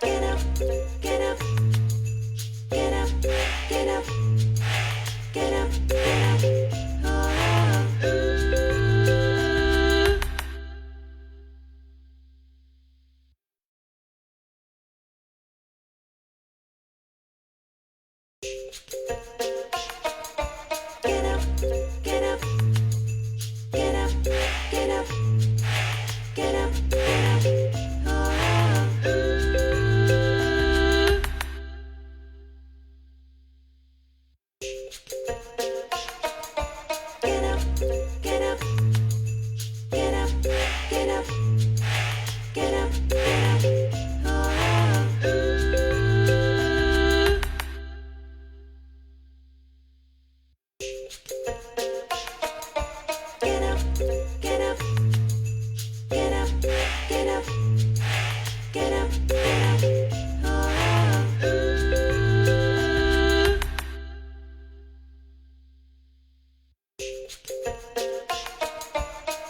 Get up, get up, get up, get up, get up, get up. Get up, get up, get up, get up, get up, get up. Get up, get up, get up, get up, get up, get up. Get up, get up, get up, get up, get up, get up.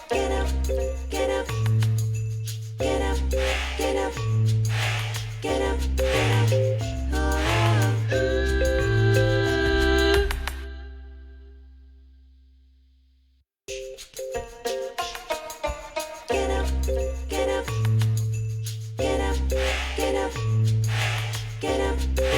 Get up, get up, get up, get up, get up, get up. Get up, get up, get up, get up, get up, get up. Get up, get up, get up, get up, get up, get up.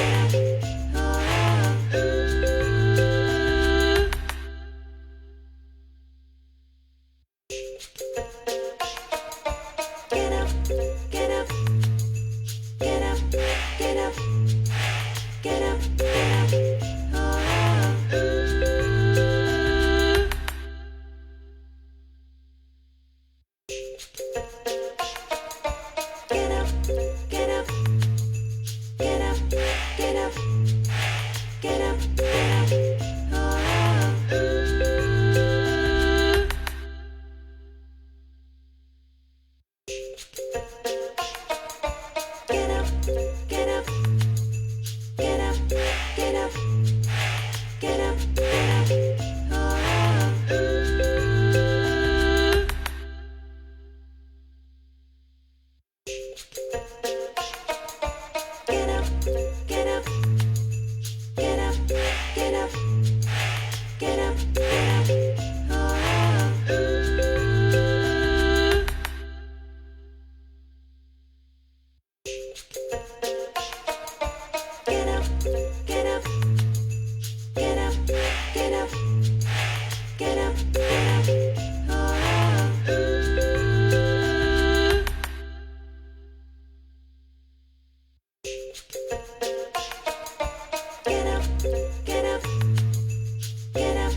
Get up, get up, get up, get up, get up, get up. Get up, get up, get up, get up, get up, get up. Get up, get up, get up, get up, get up, get up. Get up, get up, get up, get up, get up, get up. Get up, get up, get up, get up, get up, get up. Get up, get up, get up, get up,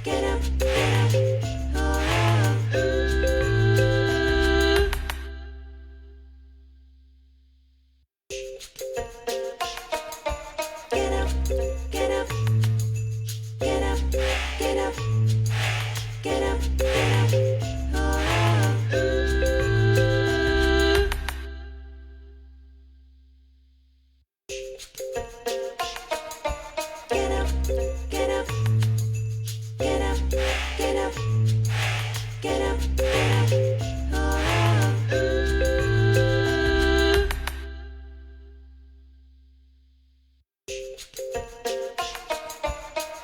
get up, get up. Get up, get up, get up, get up, get up, get up.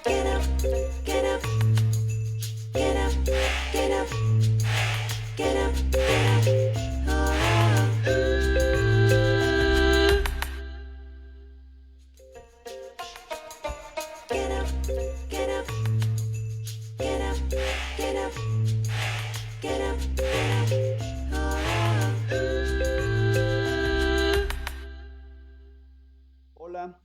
Get up, get up, get up, get up, get up, get up. Get up, get up, get up, get up, get up, get up. Hola,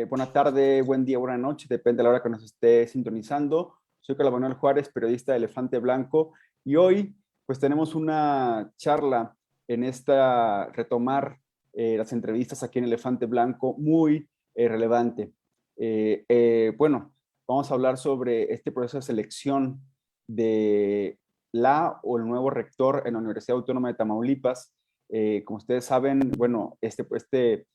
buena tarde, buen día, buena noche, depende de la hora que nos esté sintonizando. Soy Carlos Manuel Juárez, periodista de Elefante Blanco, y hoy pues tenemos una charla en esta retomar las entrevistas aquí en Elefante Blanco muy relevante. Bueno, vamos a hablar sobre este proceso de selección de la o el nuevo rector en la Universidad Autónoma de Tamaulipas. Como ustedes saben, bueno, este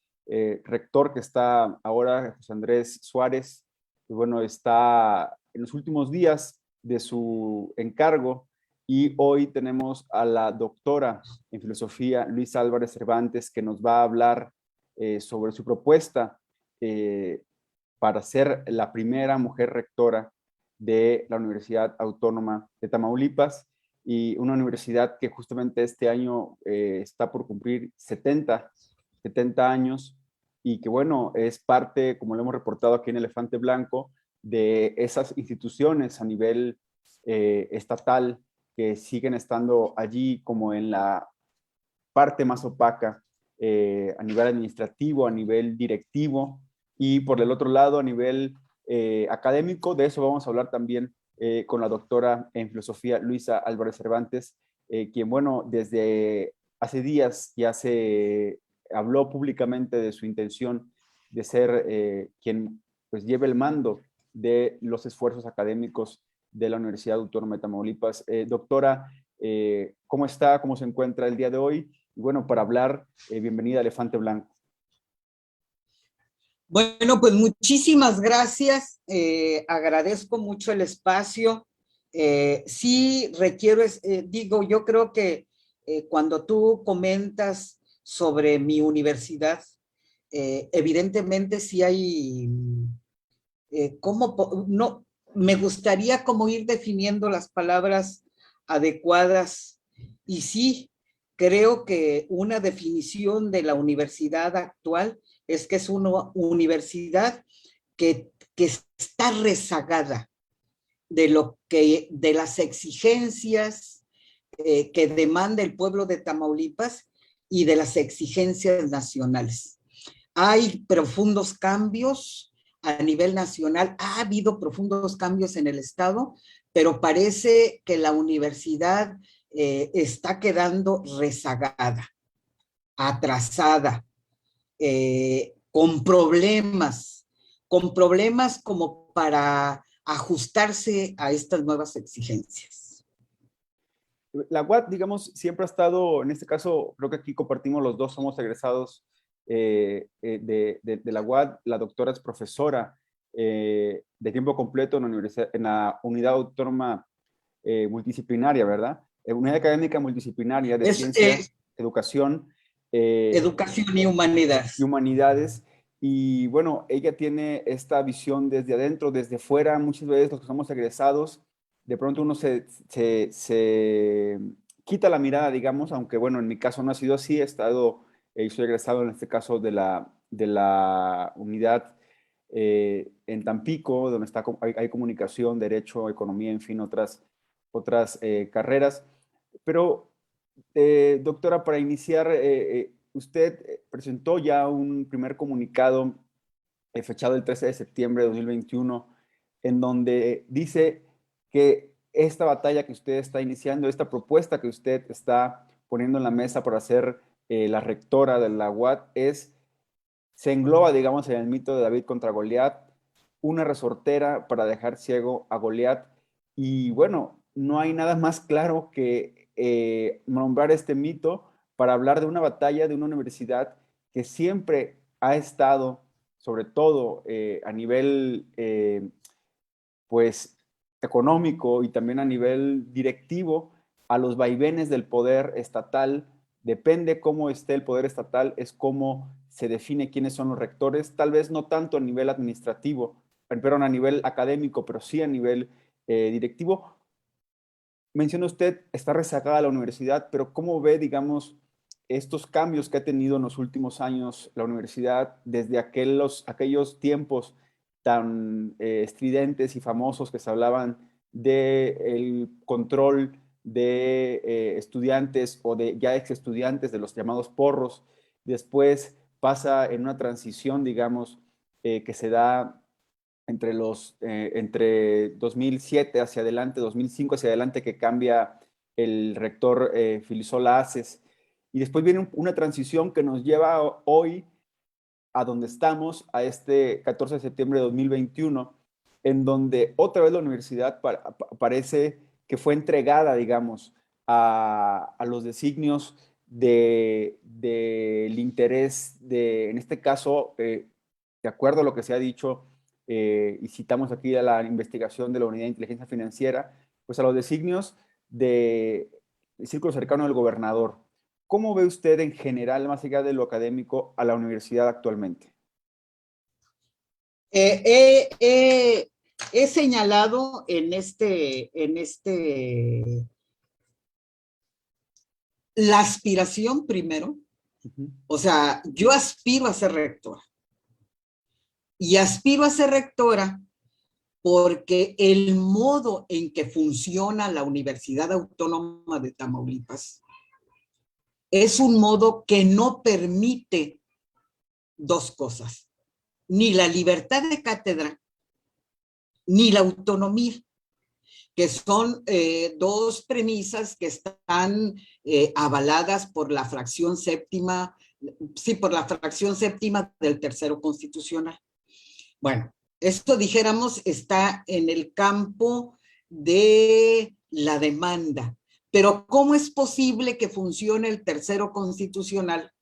rector que está ahora, José Andrés Suárez, pues bueno, está en los últimos días de su encargo Y hoy tenemos a la doctora en filosofía, Luisa Álvarez Cervantes, que nos va a hablar sobre su propuesta eh, para ser la primera mujer rectora de la Universidad Autónoma de Tamaulipas, y una universidad que justamente este año está por cumplir 70 años, y que bueno, es parte, como lo hemos reportado aquí en Elefante Blanco, de esas instituciones a nivel estatal que siguen estando allí como en la parte más opaca a nivel administrativo, a nivel directivo, y por el otro lado a nivel académico. De eso vamos a hablar también con la doctora en filosofía Luisa Álvarez Cervantes, quien bueno, desde hace días ya se habló públicamente de su intención de ser quien pues lleve el mando de los esfuerzos académicos de la Universidad Autónoma de Tamaulipas. Doctora, ¿cómo está? ¿Cómo se encuentra el día de hoy? Y bueno, para hablar, bienvenida a Elefante Blanco. Bueno, pues muchísimas gracias. Agradezco mucho el espacio. Sí requiero, digo, yo creo que cuando tú comentas sobre mi universidad, evidentemente sí hay, no, me gustaría como ir definiendo las palabras adecuadas. Y sí, creo que una definición de la universidad actual es que es una universidad que está rezagada de las exigencias que demanda el pueblo de Tamaulipas y de las exigencias nacionales. Hay profundos cambios a nivel nacional, ha habido profundos cambios en el Estado, pero parece que la universidad está quedando rezagada, atrasada, con problemas como para ajustarse a estas nuevas exigencias. La UAT, digamos, siempre ha estado, en este caso, creo que aquí compartimos los dos, somos egresados de la UAT. La doctora es profesora de tiempo completo en la unidad autónoma multidisciplinaria, ¿verdad? Unidad académica multidisciplinaria de ciencia, educación. Educación y Y humanidades. humanidades. Y bueno, ella tiene esta visión desde adentro, desde fuera. Muchas veces los que somos egresados, de pronto uno se quita la mirada, digamos, aunque bueno, en mi caso no ha sido así. He estado, soy egresado en este caso de la unidad en Tampico, donde hay comunicación, derecho, economía, en fin, otras carreras. Pero, doctora, para iniciar, usted presentó ya un primer comunicado fechado el 13 de septiembre de 2021, en donde dice que esta batalla que usted está iniciando, esta propuesta que usted está poniendo en la mesa para ser la rectora de la UAT, se engloba, digamos, en el mito de David contra Goliat, una resortera para dejar ciego a Goliat. Y bueno, no hay nada más claro que nombrar este mito para hablar de una batalla de una universidad que siempre ha estado, sobre todo a nivel pues económico y también a nivel directivo, a los vaivenes del poder estatal. Depende cómo esté el poder estatal, es cómo se define quiénes son los rectores, tal vez no tanto a nivel administrativo, pero a nivel académico, pero sí a nivel directivo. Menciona usted, está rezagada la universidad, pero ¿cómo ve, digamos, estos cambios que ha tenido en los últimos años la universidad desde aquellos tiempos tan estridentes y famosos que se hablaban del control de estudiantes o de ya ex estudiantes, de los llamados porros? Después pasa en una transición, digamos, que se da entre 2007 hacia adelante, 2005 hacia adelante, que cambia el rector Filisola Aces. Y después viene una transición que nos lleva hoy a donde estamos, a este 14 de septiembre de 2021, en donde otra vez la universidad parece que fue entregada, digamos, a los designios del interés en este caso, de acuerdo a lo que se ha dicho, y citamos aquí a la investigación de la Unidad de Inteligencia Financiera, pues a los designios del círculo cercano del gobernador. ¿Cómo ve usted en general, más allá de lo académico, a la universidad actualmente? He señalado la aspiración primero, o sea, yo aspiro a ser rectora y aspiro a ser rectora porque el modo en que funciona la Universidad Autónoma de Tamaulipas es un modo que no permite dos cosas, ni la libertad de cátedra, ni la autonomía, que son dos premisas que están avaladas por la fracción séptima, sí, por la fracción séptima del tercero constitucional. Bueno, esto dijéramos está en el campo de la demanda, pero ¿cómo es posible que funcione el tercero constitucional?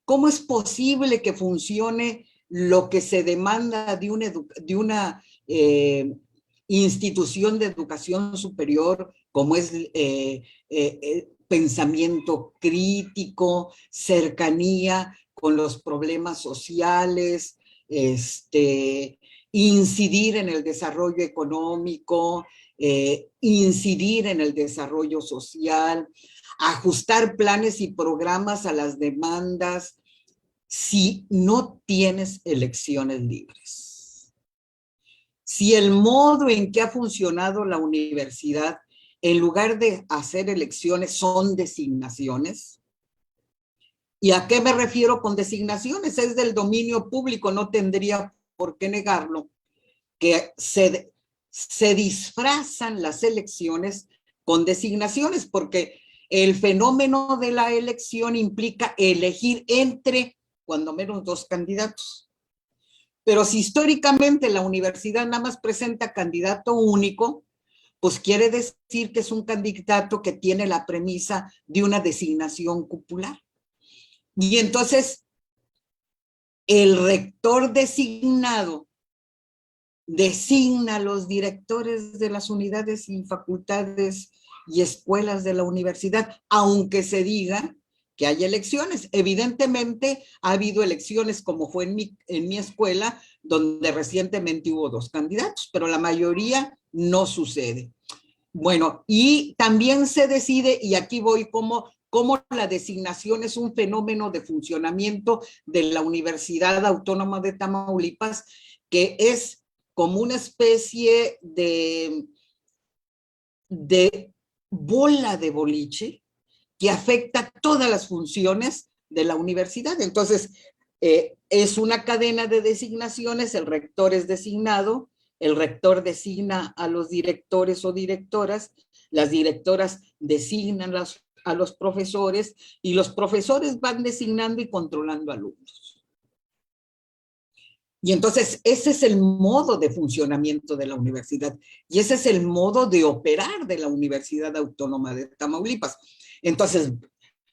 ¿Cómo es posible que funcione lo que se demanda de una institución de educación superior, como es pensamiento crítico, cercanía con los problemas sociales, incidir en el desarrollo económico, incidir en el desarrollo social, ajustar planes y programas a las demandas si no tienes elecciones libres? Si el modo en que ha funcionado la universidad, en lugar de hacer elecciones, son designaciones. ¿Y a qué me refiero con designaciones? Es del dominio público, no tendría por qué negarlo, que se disfrazan las elecciones con designaciones, porque el fenómeno de la elección implica elegir entre, cuando menos, dos candidatos. Pero si históricamente la universidad nada más presenta candidato único, pues quiere decir que es un candidato que tiene la premisa de una designación cupular. Y entonces, el rector designado designa a los directores de las unidades y facultades y escuelas de la universidad, aunque se diga que hay elecciones. Evidentemente ha habido elecciones, como fue en mi escuela, donde recientemente hubo dos candidatos, pero la mayoría no sucede. Bueno, y también se decide, y aquí voy como la designación es un fenómeno de funcionamiento de la Universidad Autónoma de Tamaulipas, que es como una especie de bola de boliche que afecta todas las funciones de la universidad. Entonces, es una cadena de designaciones, el rector es designado, el rector designa a los directores o directoras, las directoras designan a los profesores y los profesores van designando y controlando alumnos. Y entonces ese es el modo de funcionamiento de la universidad y ese es el modo de operar de la Universidad Autónoma de Tamaulipas. Entonces,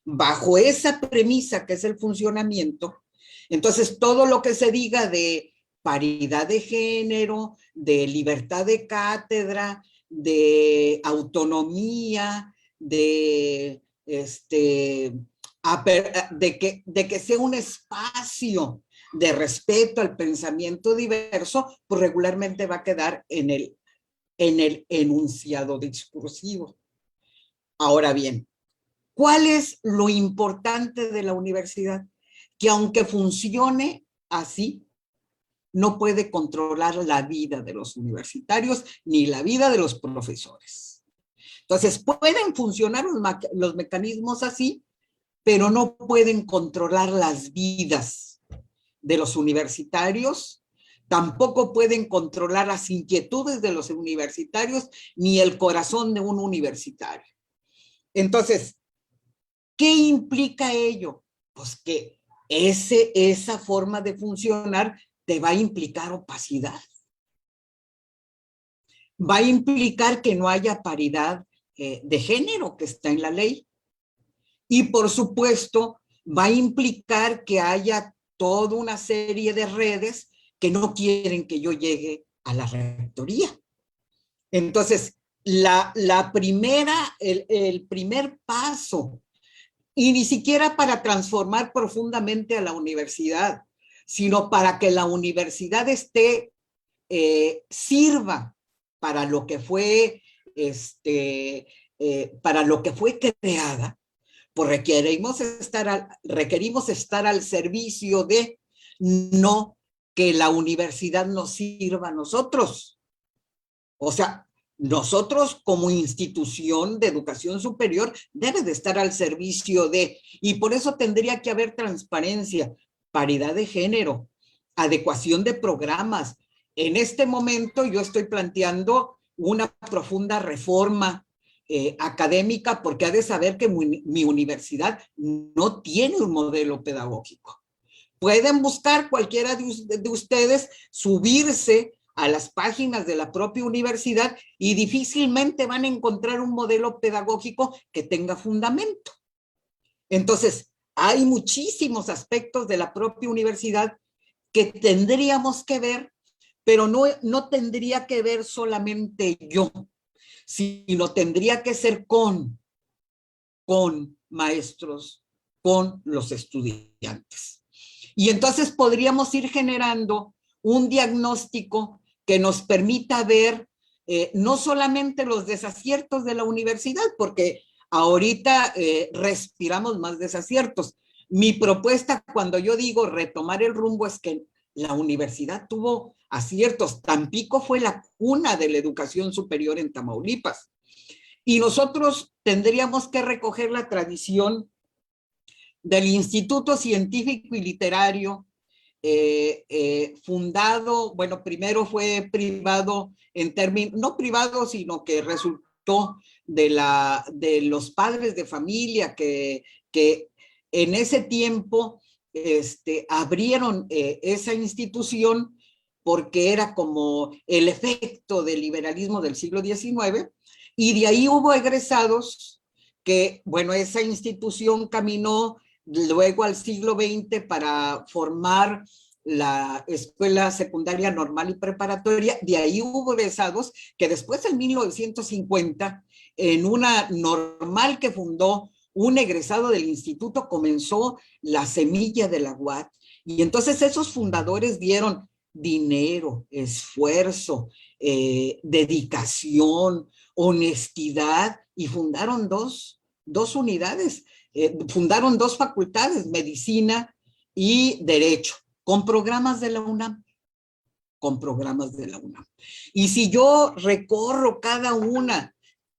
bajo esa premisa que es el funcionamiento, entonces todo lo que se diga de paridad de género, de libertad de cátedra, de autonomía, de que sea un espacio de respeto al pensamiento diverso, pues regularmente va a quedar en el enunciado discursivo. Ahora bien, ¿cuál es lo importante de la universidad? Que aunque funcione así, no puede controlar la vida de los universitarios ni la vida de los profesores. Entonces, pueden funcionar los mecanismos así, pero no pueden controlar las vidas de los universitarios, tampoco pueden controlar las inquietudes de los universitarios, ni el corazón de un universitario. Entonces, ¿qué implica ello? Pues que esa forma de funcionar te va a implicar opacidad. Va a implicar que no haya paridad de género que está en la ley. Y por supuesto, va a implicar que haya toda una serie de redes que no quieren que yo llegue a la rectoría. Entonces, el primer paso, y ni siquiera para transformar profundamente a la universidad, sino para que la universidad sirva para lo que fue, para lo que fue creada, pues requerimos estar al servicio de, no que la universidad nos sirva a nosotros. O sea, nosotros como institución de educación superior debe de estar al servicio de, y por eso tendría que haber transparencia, paridad de género, adecuación de programas. En este momento yo estoy planteando una profunda reforma académica, porque ha de saber que mi universidad no tiene un modelo pedagógico. Pueden buscar cualquiera de ustedes, subirse a las páginas de la propia universidad y difícilmente van a encontrar un modelo pedagógico que tenga fundamento. Entonces, hay muchísimos aspectos de la propia universidad que tendríamos que ver, pero no tendría que ver solamente yo, sino tendría que ser con maestros, con los estudiantes. Y entonces podríamos ir generando un diagnóstico que nos permita ver no solamente los desaciertos de la universidad, porque ahorita respiramos más desaciertos. Mi propuesta cuando yo digo retomar el rumbo es que la universidad tuvo aciertos. Tampico fue la cuna de la educación superior en Tamaulipas. Y nosotros tendríamos que recoger la tradición del Instituto Científico y Literario, fundado, bueno, primero fue privado en términos, no privado, sino que resultó de los padres de familia que en ese tiempo abrieron esa institución porque era como el efecto del liberalismo del siglo XIX, y de ahí hubo egresados que, bueno, esa institución caminó luego al siglo XX para formar la escuela secundaria normal y preparatoria. De ahí hubo egresados que después en 1950, en una normal que fundó un egresado del instituto, comenzó la semilla de la UAT. Y entonces esos fundadores dieron dinero, esfuerzo, dedicación, honestidad, y fundaron dos unidades, fundaron dos facultades, medicina y derecho, con programas de la UNAM. Y si yo recorro cada una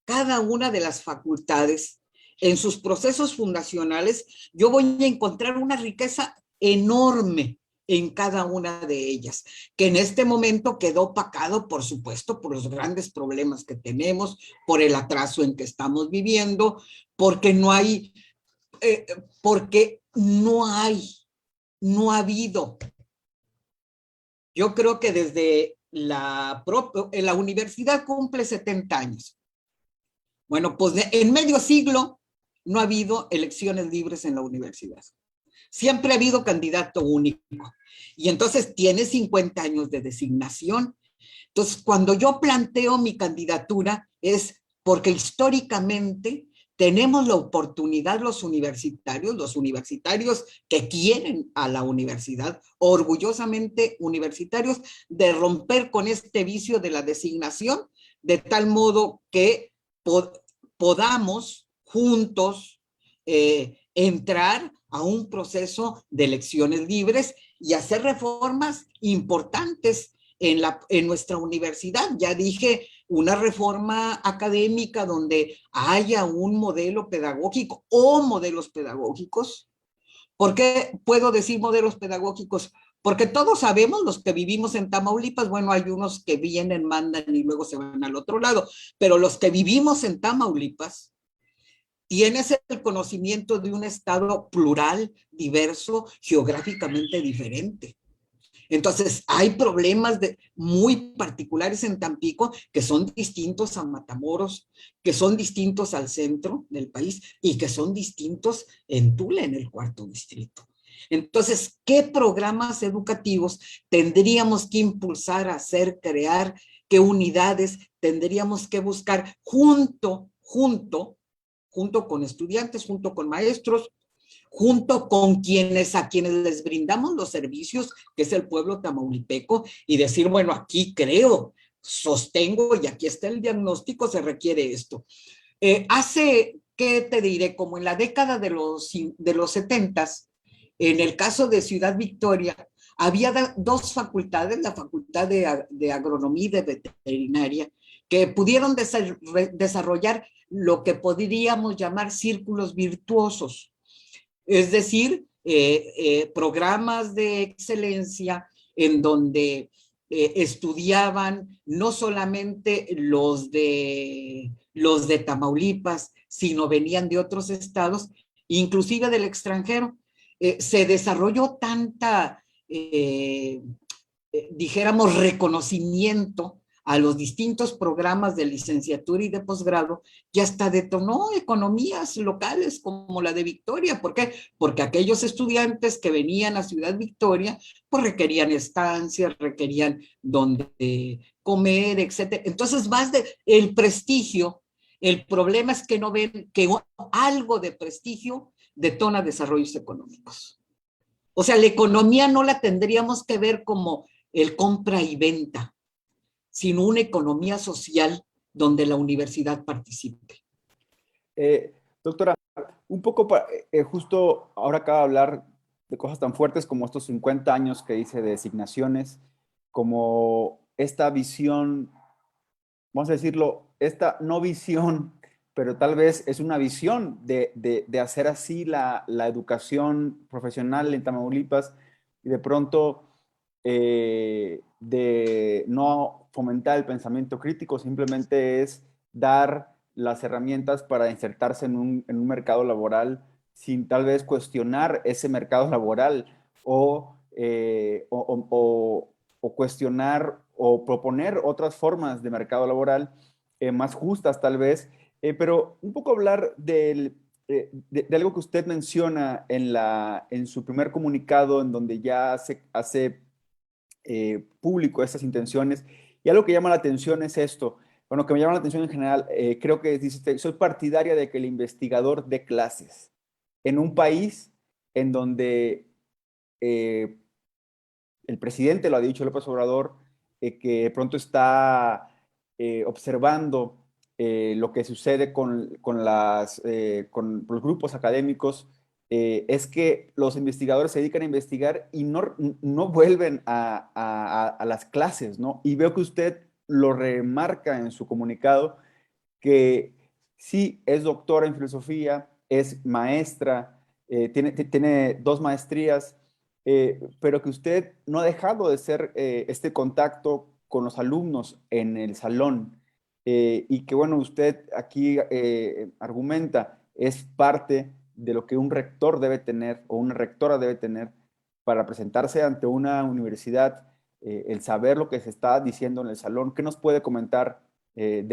de las facultades en sus procesos fundacionales, yo voy a encontrar una riqueza enorme en cada una de ellas, que en este momento quedó opacado, por supuesto, por los grandes problemas que tenemos, por el atraso en que estamos viviendo, porque no ha habido. Yo creo que desde la universidad cumple 70 años. Bueno, pues en medio siglo no ha habido elecciones libres en la universidad. Siempre ha habido candidato único. Y entonces tiene 50 años de designación. Entonces, cuando yo planteo mi candidatura es porque históricamente tenemos la oportunidad los universitarios que quieren a la universidad, orgullosamente universitarios, de romper con este vicio de la designación, de tal modo que podamos juntos entrar a un proceso de elecciones libres y hacer reformas importantes en nuestra universidad. Ya dije, una reforma académica donde haya un modelo pedagógico o modelos pedagógicos. ¿Por qué puedo decir modelos pedagógicos? Porque todos sabemos, los que vivimos en Tamaulipas, bueno, hay unos que vienen, mandan y luego se van al otro lado, pero los que vivimos en Tamaulipas, tienes el conocimiento de un estado plural, diverso, geográficamente diferente. Entonces, hay problemas muy particulares en Tampico que son distintos a Matamoros, que son distintos al centro del país y que son distintos en Tula, en el cuarto distrito. Entonces, ¿qué programas educativos tendríamos que impulsar, hacer, crear, qué unidades tendríamos que buscar junto con estudiantes, junto con maestros, junto con a quienes les brindamos los servicios, que es el pueblo tamaulipeco, y decir, bueno, aquí creo, sostengo y aquí está el diagnóstico, se requiere esto. Hace, ¿qué te diré? Como en la década de los 70s, en el caso de Ciudad Victoria, había dos facultades, la Facultad de Agronomía y de Veterinaria, que pudieron desarrollar lo que podríamos llamar círculos virtuosos, es decir, programas de excelencia en donde estudiaban no solamente los de Tamaulipas, sino venían de otros estados, inclusive del extranjero. Se desarrolló tanta, dijéramos, reconocimiento a los distintos programas de licenciatura y de posgrado, que hasta detonó economías locales como la de Victoria. ¿Por qué? Porque aquellos estudiantes que venían a Ciudad Victoria, pues requerían estancias, requerían donde comer, etcétera. Entonces, más de el prestigio, el problema es que no ven que algo de prestigio detona desarrollos económicos. O sea, la economía no la tendríamos que ver como el compra y venta, sino una economía social donde la universidad participe. Doctora, un poco justo ahora acaba de hablar de cosas tan fuertes como estos 50 años que dice de designaciones, como esta visión, vamos a decirlo, esta no visión, pero tal vez es una visión de hacer así la educación profesional en Tamaulipas, y de pronto de no fomentar el pensamiento crítico, simplemente es dar las herramientas para insertarse en un mercado laboral sin tal vez cuestionar ese mercado laboral o cuestionar o proponer otras formas de mercado laboral más justas tal vez, pero un poco hablar de algo que usted menciona en su primer comunicado, en donde ya hace público estas intenciones, y algo que llama la atención es esto, bueno, que me llama la atención en general, creo que dice usted, soy partidaria de que el investigador dé clases en un país en donde eh, el presidente lo ha dicho, López Obrador, que de pronto está observando lo que sucede con los grupos académicos, es que los investigadores se dedican a investigar y no vuelven a las clases, ¿no? Y veo que usted lo remarca en su comunicado, que sí es doctora en filosofía, es maestra, tiene 2 maestrías, pero que usted no ha dejado de ser este contacto con los alumnos en el salón, y que bueno, usted aquí argumenta, es parte de lo que un rector debe tener o una rectora debe tener para presentarse ante una universidad, el saber lo que se está diciendo en el salón. ¿Qué nos puede comentar de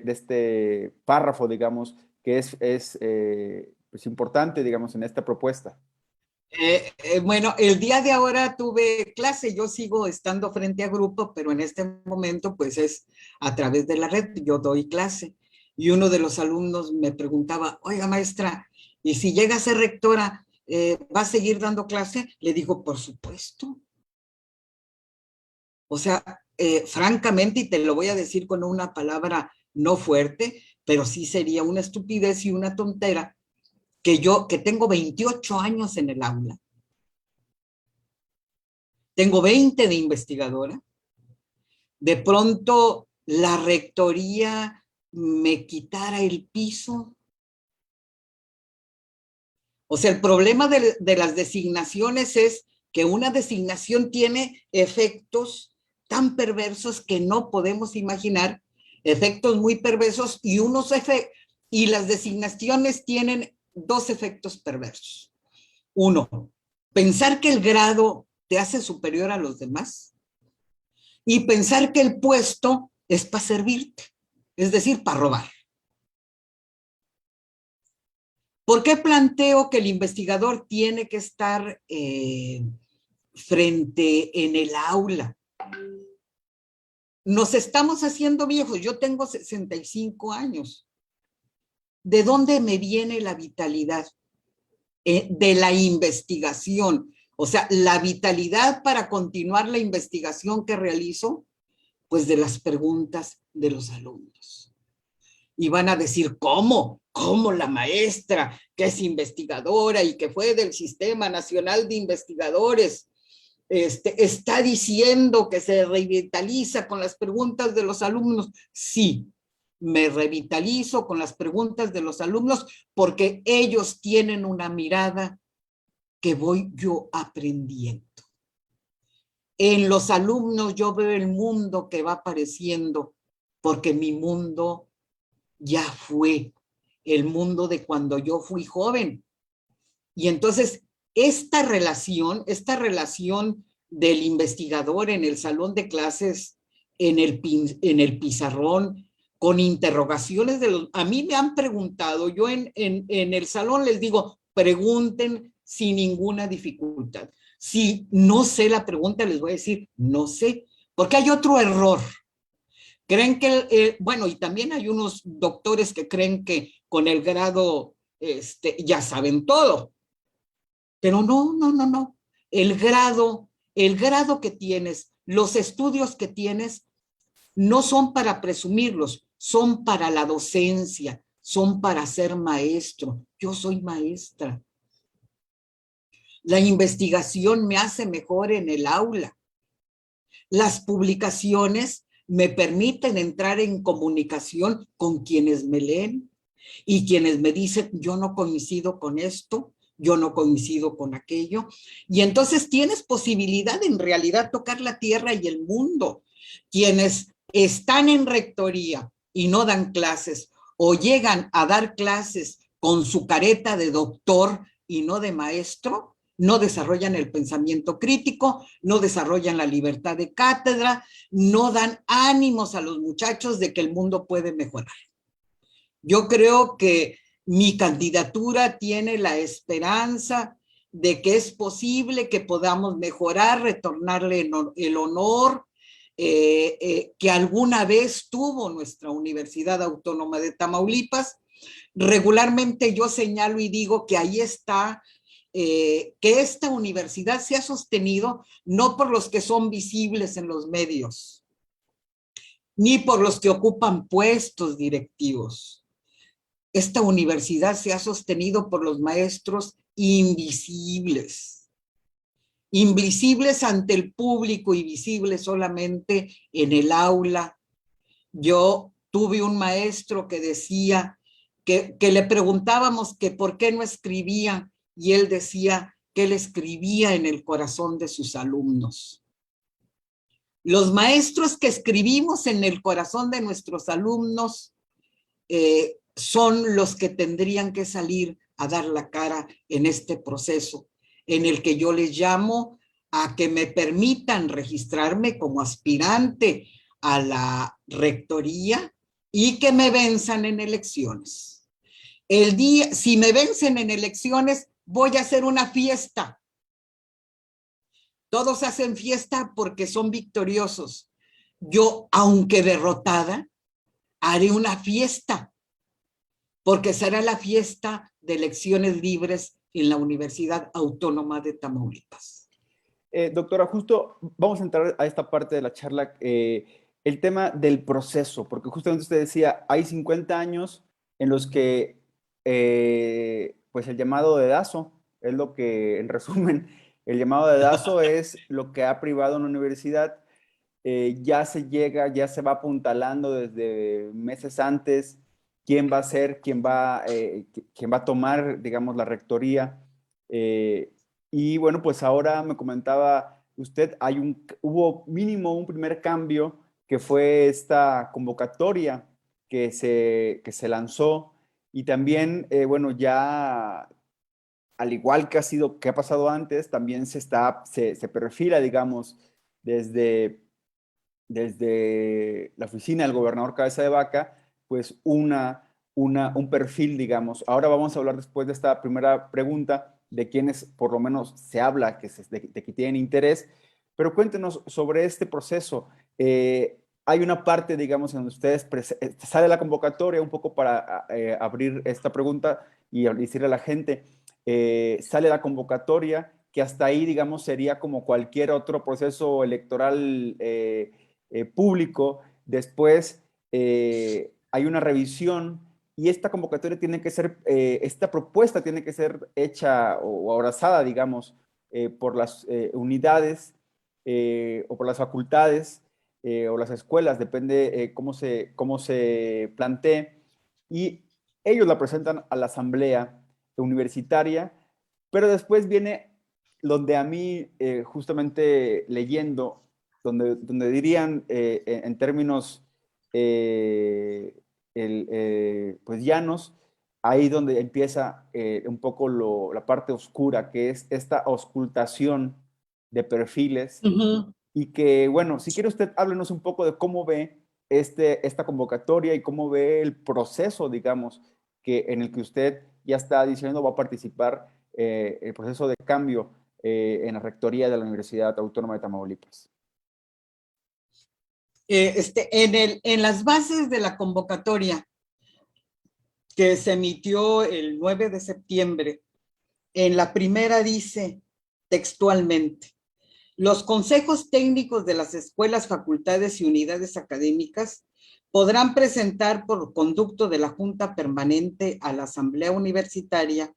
este párrafo, digamos, que es pues importante, digamos, en esta propuesta? Bueno, el día de ahora tuve clase, yo sigo estando frente a grupo, pero en este momento pues es a través de la red, yo doy clase. Y uno de los alumnos me preguntaba, oiga maestra, ¿y si llega a ser rectora, va a seguir dando clase? Le digo, por supuesto. O sea, francamente, y te lo voy a decir con una palabra no fuerte, pero sí sería una estupidez y una tontera, que tengo 28 años en el aula, tengo 20 de investigadora, de pronto la rectoría me quitara el piso. O sea, el problema de las designaciones es que una designación tiene efectos tan perversos que no podemos imaginar, efectos muy perversos, y las designaciones tienen 2 efectos perversos. Uno, pensar que el grado te hace superior a los demás, y pensar que el puesto es para servirte, es decir, para robar. ¿Por qué planteo que el investigador tiene que estar frente en el aula? nos estamos haciendo viejos. Yo tengo 65 años. ¿De dónde me viene la vitalidad? De la investigación. O sea, la vitalidad para continuar la investigación que realizo, pues de las preguntas de los alumnos. Y van a decir, ¿cómo? ¿Cómo la maestra, que es investigadora y que fue del Sistema Nacional de Investigadores, está diciendo que se revitaliza con las preguntas de los alumnos? Sí, me revitalizo con las preguntas de los alumnos porque ellos tienen una mirada que voy yo aprendiendo. En los alumnos yo veo el mundo que va apareciendo porque mi mundo ya fue el mundo de cuando yo fui joven. Y entonces esta relación del investigador en el salón de clases, en el pizarrón, con interrogaciones de los... A mí me han preguntado, yo en el salón les digo, pregunten sin ninguna dificultad. Si no sé la pregunta, les voy a decir, no sé, porque hay otro error. Creen que, bueno, y también hay unos doctores que creen que con el grado ya saben todo. Pero no, no, no, no. El grado que tienes, los estudios que tienes, no son para presumirlos, son para la docencia, son para ser maestro. Yo soy maestra. La investigación me hace mejor en el aula. Las publicaciones me permiten entrar en comunicación con quienes me leen y quienes me dicen, yo no coincido con esto, yo no coincido con aquello. Y entonces tienes posibilidad en realidad tocar la tierra y el mundo. Quienes están en rectoría y no dan clases o llegan a dar clases con su careta de doctor y no de maestro, no desarrollan el pensamiento crítico, no desarrollan la libertad de cátedra, no dan ánimos a los muchachos de que el mundo puede mejorar. Yo creo que mi candidatura tiene la esperanza de que es posible que podamos mejorar, retornarle el honor que alguna vez tuvo nuestra Universidad Autónoma de Tamaulipas. Regularmente yo señalo y digo que ahí está, que esta universidad se ha sostenido no por los que son visibles en los medios, ni por los que ocupan puestos directivos. Esta universidad se ha sostenido por los maestros invisibles, invisibles ante el público y visibles solamente en el aula. Yo tuve un maestro que decía que le preguntábamos que por qué no escribía, y él decía que él escribía en el corazón de sus alumnos. Los maestros que escribimos en el corazón de nuestros alumnos son los que tendrían que salir a dar la cara en este proceso, en el que yo les llamo a que me permitan registrarme como aspirante a la rectoría y que me venzan en elecciones. Si me vencen en elecciones, voy a hacer una fiesta. Todos hacen fiesta porque son victoriosos. Yo, aunque derrotada, haré una fiesta, porque será la fiesta de elecciones libres en la Universidad Autónoma de Tamaulipas. Doctora, justo vamos a entrar a esta parte de la charla, el tema del proceso, porque justamente usted decía, hay 50 años en los que pues el llamado dedazo es lo que, en resumen, el llamado dedazo es lo que ha privado una universidad. Ya se va apuntalando desde meses antes quién va a ser, quién va a tomar, digamos, la rectoría. Y bueno, pues ahora me comentaba usted, hubo mínimo un primer cambio que fue esta convocatoria que se lanzó y también, bueno, ya al igual que ha pasado antes, también se perfila, digamos, desde la oficina del gobernador Cabeza de Vaca, pues un perfil, digamos. Ahora vamos a hablar después de esta primera pregunta de quienes por lo menos se habla de que tienen interés, pero cuéntenos sobre este proceso. hay una parte, digamos, en donde ustedes sale la convocatoria, un poco para abrir esta pregunta y decirle a la gente, sale la convocatoria, que hasta ahí, digamos, sería como cualquier otro proceso electoral público. Después hay una revisión y esta convocatoria tiene que ser, esta propuesta tiene que ser hecha o abrazada, digamos, por las unidades o por las facultades o las escuelas, depende cómo se plantee, y ellos la presentan a la asamblea universitaria, pero después viene donde a mí, justamente leyendo, donde dirían en términos pues llanos, ahí donde empieza un poco la parte oscura, que es esta auscultación de perfiles. Ujú. Y que, bueno, si quiere usted, háblenos un poco de cómo ve esta convocatoria y cómo ve el proceso, digamos, en el que usted ya está diciendo va a participar, el proceso de cambio en la rectoría de la Universidad Autónoma de Tamaulipas. En las bases de la convocatoria que se emitió el 9 de septiembre, en la primera dice textualmente: los consejos técnicos de las escuelas, facultades y unidades académicas podrán presentar por conducto de la Junta Permanente a la Asamblea Universitaria,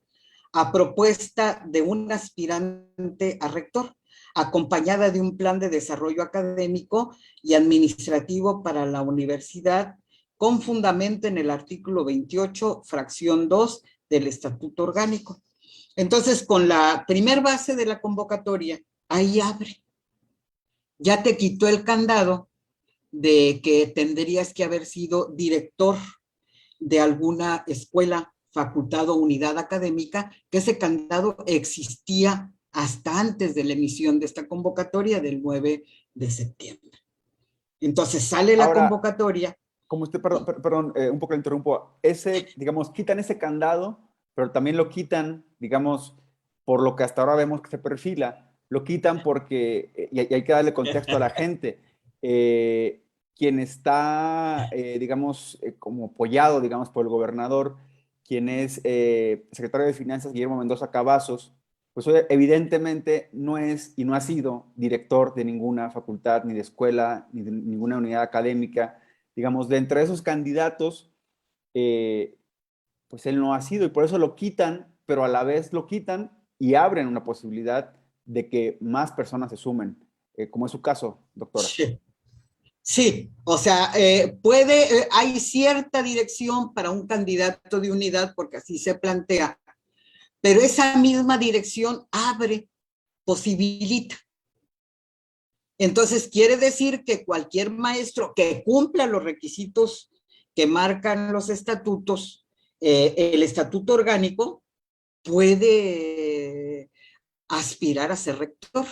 a propuesta de un aspirante a rector, acompañada de un plan de desarrollo académico y administrativo para la universidad, con fundamento en el artículo 28, fracción 2 del Estatuto Orgánico. Entonces, con la primer base de la convocatoria, ahí abre. Ya te quitó el candado de que tendrías que haber sido director de alguna escuela, facultad o unidad académica, que ese candado existía hasta antes de la emisión de esta convocatoria del 9 de septiembre. Entonces sale la Ahora, convocatoria. como usted, perdón, un poco le interrumpo, digamos, quitan ese candado, pero también lo quitan, digamos, por lo que hasta ahora vemos que se perfila, lo quitan porque, y hay que darle contexto a la gente, quien está, digamos, como apoyado, digamos, por el gobernador, quien es secretario de Finanzas, Guillermo Mendoza Cavazos, pues evidentemente no es y no ha sido director de ninguna facultad, ni de escuela, ni de ninguna unidad académica. Digamos, de entre esos candidatos, eh, pues él no ha sido y por eso lo quitan, pero a la vez lo quitan y abren una posibilidad de que más personas se sumen, como es su caso, doctora. Sí, sí, o sea, hay cierta dirección para un candidato de unidad porque así se plantea, pero esa misma dirección abre, posibilita. Entonces, quiere decir que cualquier maestro que cumpla los requisitos que marcan los estatutos, el estatuto orgánico, puede aspirar a ser rector.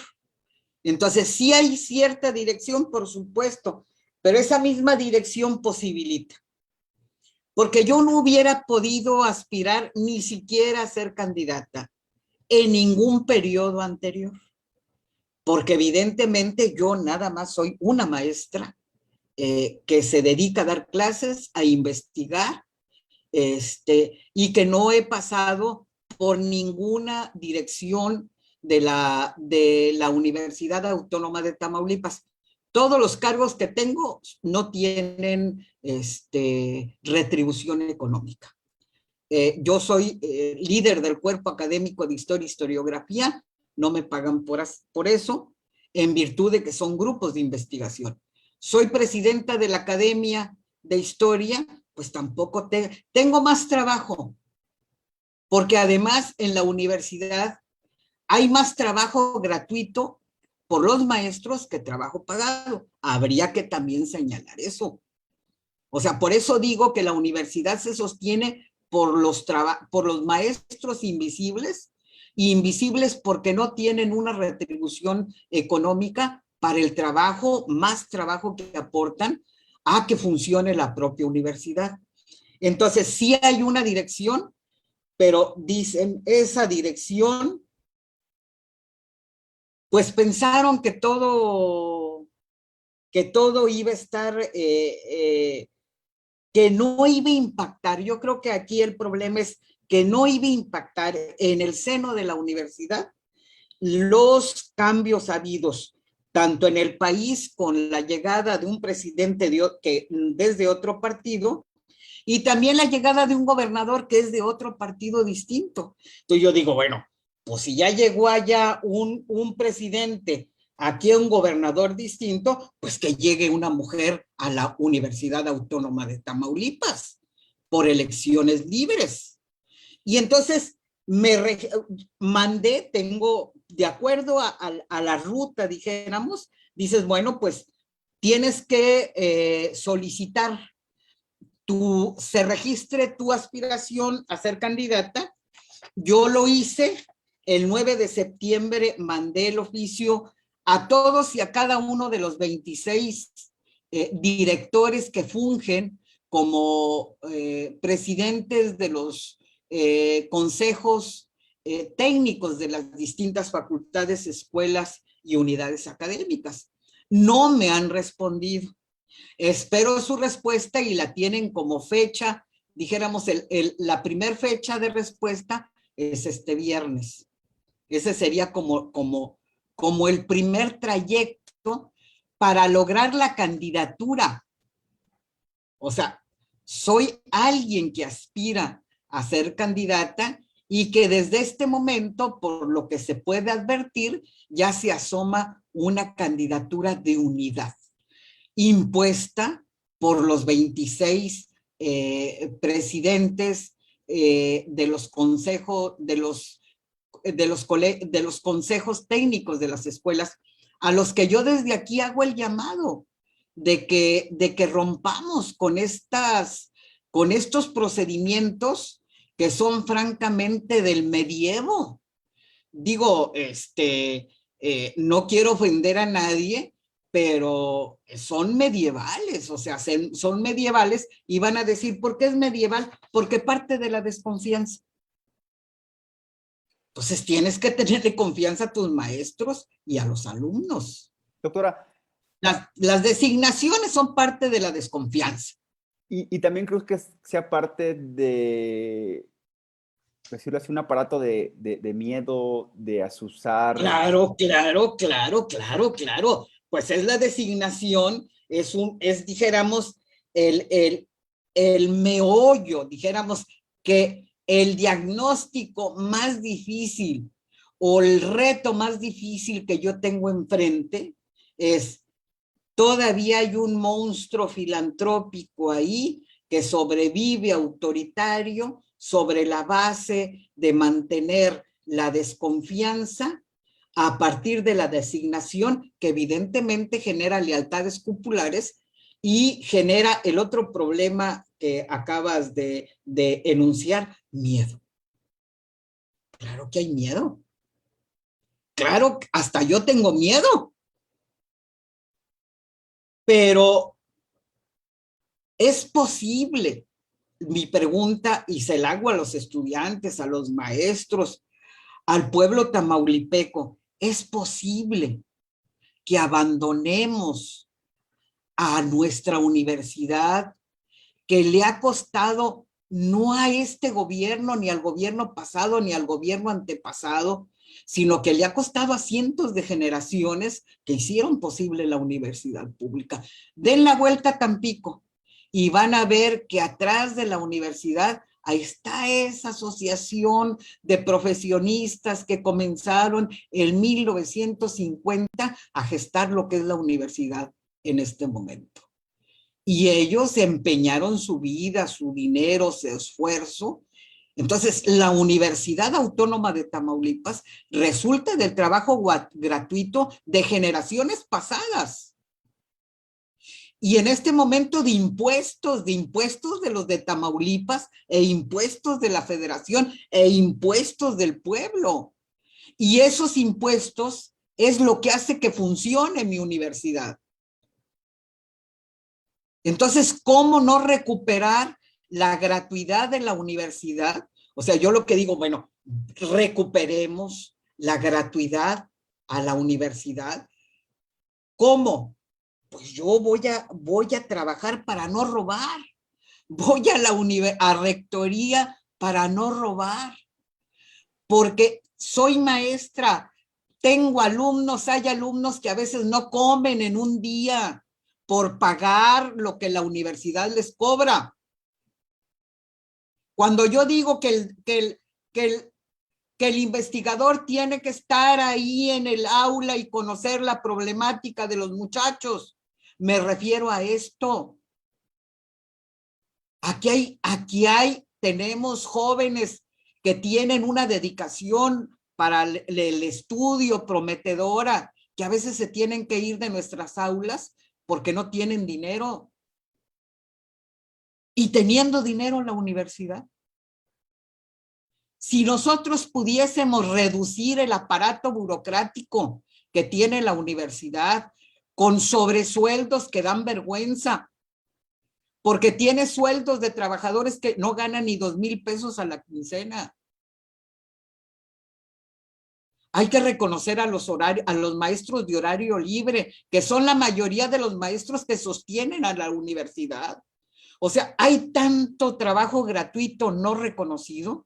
Entonces, sí hay cierta dirección, por supuesto, pero esa misma dirección posibilita. Porque yo no hubiera podido aspirar ni siquiera a ser candidata en ningún periodo anterior, porque evidentemente yo nada más soy una maestra que se dedica a dar clases, a investigar, y que no he pasado por ninguna dirección de la Universidad Autónoma de Tamaulipas. Todos los cargos que tengo no tienen retribución económica. Yo soy líder del cuerpo académico de Historia e Historiografía, no me pagan por eso, en virtud de que son grupos de investigación. Soy presidenta de la Academia de Historia, pues tampoco tengo más trabajo, porque además en la universidad hay más trabajo gratuito por los maestros que trabajo pagado. Habría que también señalar eso. O sea, por eso digo que la universidad se sostiene por los maestros invisibles, y invisibles porque no tienen una retribución económica para el trabajo, más trabajo que aportan a que funcione la propia universidad. Entonces, sí hay una dirección, pero dicen, esa dirección, pues pensaron que todo que todo iba a estar, que no iba a impactar. Yo creo que aquí el problema es que no iba a impactar en el seno de la universidad los cambios habidos, tanto en el país con la llegada de un presidente que desde otro partido, y también la llegada de un gobernador que es de otro partido distinto. Entonces yo digo, bueno, pues si ya llegó allá un presidente, aquí un gobernador distinto, pues que llegue una mujer a la Universidad Autónoma de Tamaulipas por elecciones libres. Y entonces mandé, tengo, de acuerdo a la ruta, dijéramos, dices, bueno, pues tienes que solicitar se registre tu aspiración a ser candidata. Yo lo hice el 9 de septiembre, mandé el oficio a todos y a cada uno de los 26 directores que fungen como presidentes de los consejos técnicos de las distintas facultades, escuelas y unidades académicas. No me han respondido. Espero su respuesta y la tienen como fecha, dijéramos, la primer fecha de respuesta es este viernes. Ese sería como el primer trayecto para lograr la candidatura. O sea, soy alguien que aspira a ser candidata y que desde este momento, por lo que se puede advertir, ya se asoma una candidatura de unidad, impuesta por los 26 presidentes de los consejos, de los consejos técnicos de las escuelas, a los que yo desde aquí hago el llamado de que rompamos con estos procedimientos que son francamente del medievo. Digo, no quiero ofender a nadie, pero son medievales, o sea, son medievales y van a decir, ¿por qué es medieval? Porque parte de la desconfianza. Entonces tienes que tenerle confianza a tus maestros y a los alumnos. Doctora. Las designaciones son parte de la desconfianza. Y también creo que sea parte de, decirlo así, un aparato de miedo, de azuzar. Claro. Pues es la designación, dijéramos, el meollo, dijéramos que el diagnóstico más difícil o el reto más difícil que yo tengo enfrente es, todavía hay un monstruo filantrópico ahí que sobrevive autoritario sobre la base de mantener la desconfianza a partir de la designación que evidentemente genera lealtades cupulares y genera el otro problema que acabas de enunciar, miedo. Claro que hay miedo. Claro, hasta yo tengo miedo. Pero es posible, mi pregunta, y se la hago a los estudiantes, a los maestros, al pueblo tamaulipeco, ¿es posible que abandonemos a nuestra universidad, que le ha costado no a este gobierno, ni al gobierno pasado, ni al gobierno antepasado, sino que le ha costado a cientos de generaciones que hicieron posible la universidad pública? Den la vuelta a Tampico y van a ver que atrás de la universidad ahí está esa asociación de profesionistas que comenzaron en 1950 a gestar lo que es la universidad en este momento. Y ellos empeñaron su vida, su dinero, su esfuerzo. Entonces, la Universidad Autónoma de Tamaulipas resulta del trabajo gratuito de generaciones pasadas. Y en este momento de impuestos de los de Tamaulipas e impuestos de la Federación e impuestos del pueblo. Y esos impuestos es lo que hace que funcione mi universidad. Entonces, ¿cómo no recuperar la gratuidad de la universidad? O sea, yo lo que digo, bueno, recuperemos la gratuidad a la universidad. ¿Cómo? pues yo voy a trabajar para no robar. Voy a a rectoría para no robar, porque soy maestra. Tengo alumnos, hay alumnos que a veces no comen en un día por pagar lo que la universidad les cobra. Cuando yo digo que el investigador tiene que estar ahí en el aula y conocer la problemática de los muchachos, me refiero a esto. Tenemos jóvenes que tienen una dedicación para el estudio prometedora, que a veces se tienen que ir de nuestras aulas porque no tienen dinero. Y teniendo dinero en la universidad. Si nosotros pudiésemos reducir el aparato burocrático que tiene la universidad con sobresueldos que dan vergüenza, porque tiene sueldos de trabajadores que no ganan ni 2,000 pesos a la quincena. Hay que reconocer a los maestros de horario libre, que son la mayoría de los maestros que sostienen a la universidad. O sea, hay tanto trabajo gratuito no reconocido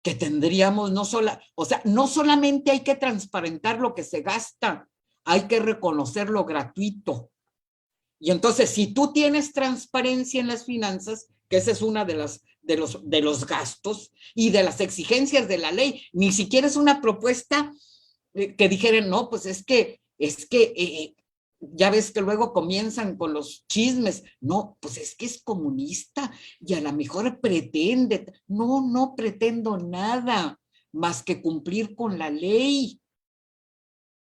que tendríamos no solamente hay que transparentar lo que se gasta, hay que reconocer lo gratuito. Y entonces, si tú tienes transparencia en las finanzas, que esa es una de los gastos y de las exigencias de la ley, ni siquiera es una propuesta que dijeran, no, pues es que ya ves que luego comienzan con los chismes, no, pues es que es comunista y a lo mejor pretende, no pretendo nada más que cumplir con la ley.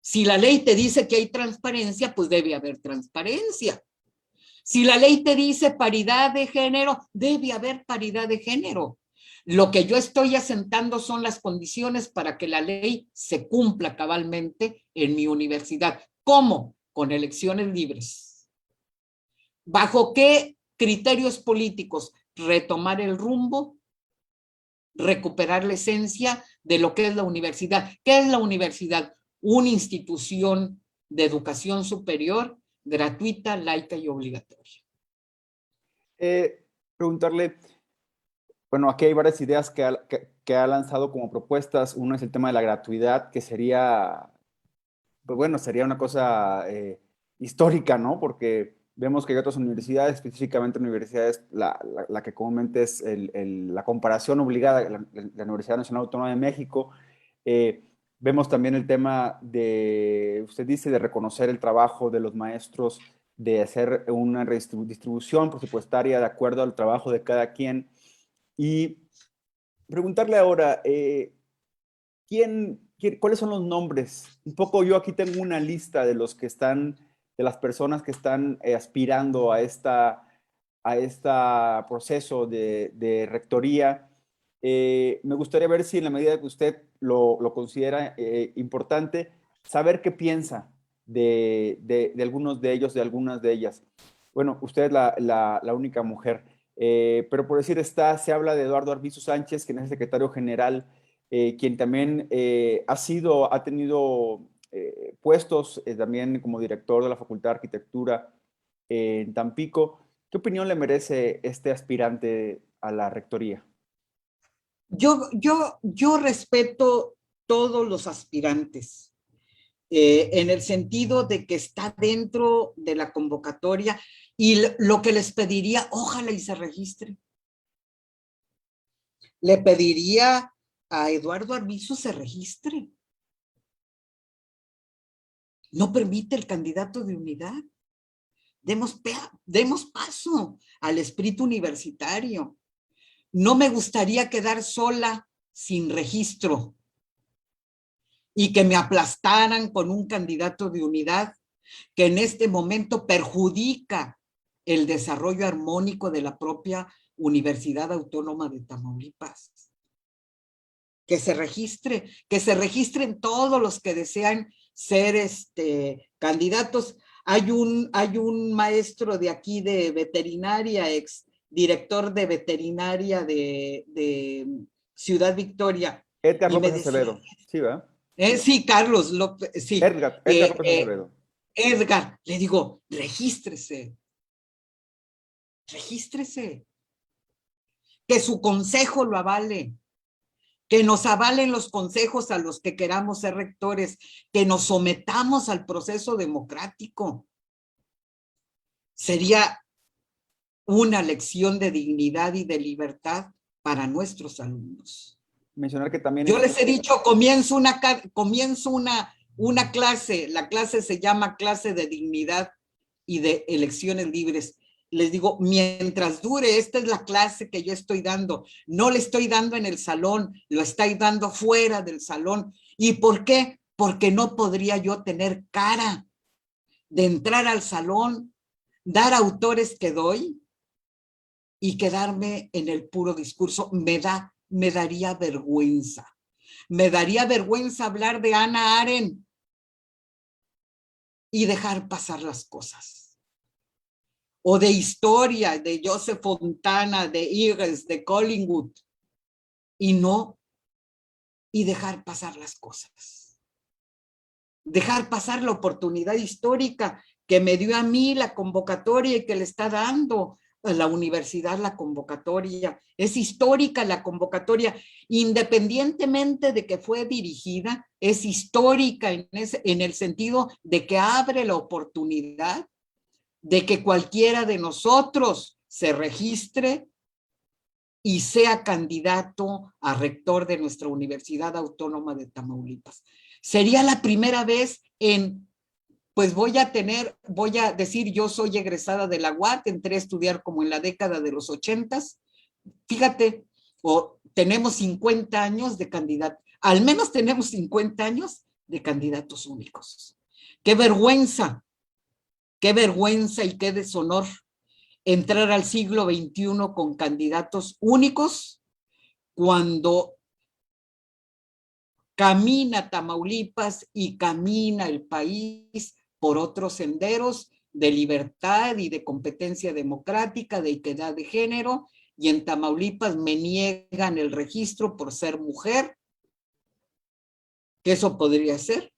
Si la ley te dice que hay transparencia, pues debe haber transparencia. Si la ley te dice paridad de género, debe haber paridad de género. Lo que yo estoy asentando son las condiciones para que la ley se cumpla cabalmente en mi universidad. ¿Cómo? Con elecciones libres. ¿Bajo qué criterios políticos? Retomar el rumbo, recuperar la esencia de lo que es la universidad. ¿Qué es la universidad? Una institución de educación superior, gratuita, laica y obligatoria. Preguntarle, bueno, aquí hay varias ideas que ha lanzado como propuestas. Uno es el tema de la gratuidad, que sería, pues bueno, sería una cosa histórica, ¿no? Porque vemos que hay otras universidades, específicamente universidades, la que comúnmente es la comparación obligada, la Universidad Nacional Autónoma de México. Vemos también el tema de, usted dice, de reconocer el trabajo de los maestros, de hacer una distribución presupuestaria de acuerdo al trabajo de cada quien. Y preguntarle ahora, ¿cuáles son los nombres? Un poco yo aquí tengo una lista de los que están, de las personas que están aspirando a este proceso de rectoría. Me gustaría ver si en la medida que usted lo considera importante, saber qué piensa de algunos de ellos, de algunas de ellas. Bueno, usted es la única mujer, pero por decir se habla de Eduardo Arbizu Sánchez, quien es el secretario general, quien también ha tenido puestos también como director de la Facultad de Arquitectura en Tampico. ¿Qué opinión le merece este aspirante a la rectoría? Yo respeto todos los aspirantes, en el sentido de que está dentro de la convocatoria, y lo que les pediría, ojalá y se registre. Le pediría a Eduardo Arbizu se registre. No permite el candidato de unidad. Demos paso al espíritu universitario. No me gustaría quedar sola sin registro y que me aplastaran con un candidato de unidad que en este momento perjudica el desarrollo armónico de la propia Universidad Autónoma de Tamaulipas. Que se registren todos los que desean ser candidatos. Hay un maestro de aquí de veterinaria, ex director de veterinaria de Ciudad Victoria. Edgar López Acevedo, sí, ¿verdad? Sí, Carlos López, sí. Edgar López Acevedo. Edgar, le digo, regístrese, regístrese, que su consejo lo avale, que nos avalen los consejos a los que queramos ser rectores, que nos sometamos al proceso democrático. Sería una lección de dignidad y de libertad para nuestros alumnos. Mencionar que también... Yo les he dicho, comienzo una clase, la clase se llama clase de dignidad y de elecciones libres. Les digo, mientras dure, esta es la clase que yo estoy dando. No le estoy dando en el salón, lo estoy dando fuera del salón. ¿Y por qué? Porque no podría yo tener cara de entrar al salón, dar autores que doy y quedarme en el puro discurso. Me daría vergüenza. Me daría vergüenza hablar de Hannah Arendt y dejar pasar las cosas. O de historia, de Joseph Fontana, de Eagles, de Collingwood, y dejar pasar las cosas. Dejar pasar la oportunidad histórica que me dio a mí la convocatoria y que le está dando a la universidad la convocatoria. Es histórica la convocatoria, independientemente de que fue dirigida, es histórica en el sentido de que abre la oportunidad de que cualquiera de nosotros se registre y sea candidato a rector de nuestra Universidad Autónoma de Tamaulipas. Sería la primera vez pues voy a decir, yo soy egresada de la UAT, entré a estudiar como en la década de los 80s. Fíjate, tenemos 50 años de candidatos, al menos tenemos 50 años de candidatos únicos. Qué vergüenza y qué deshonor entrar al siglo XXI con candidatos únicos cuando camina Tamaulipas y camina el país por otros senderos de libertad y de competencia democrática, de equidad de género, y en Tamaulipas me niegan el registro por ser mujer, que eso podría ser,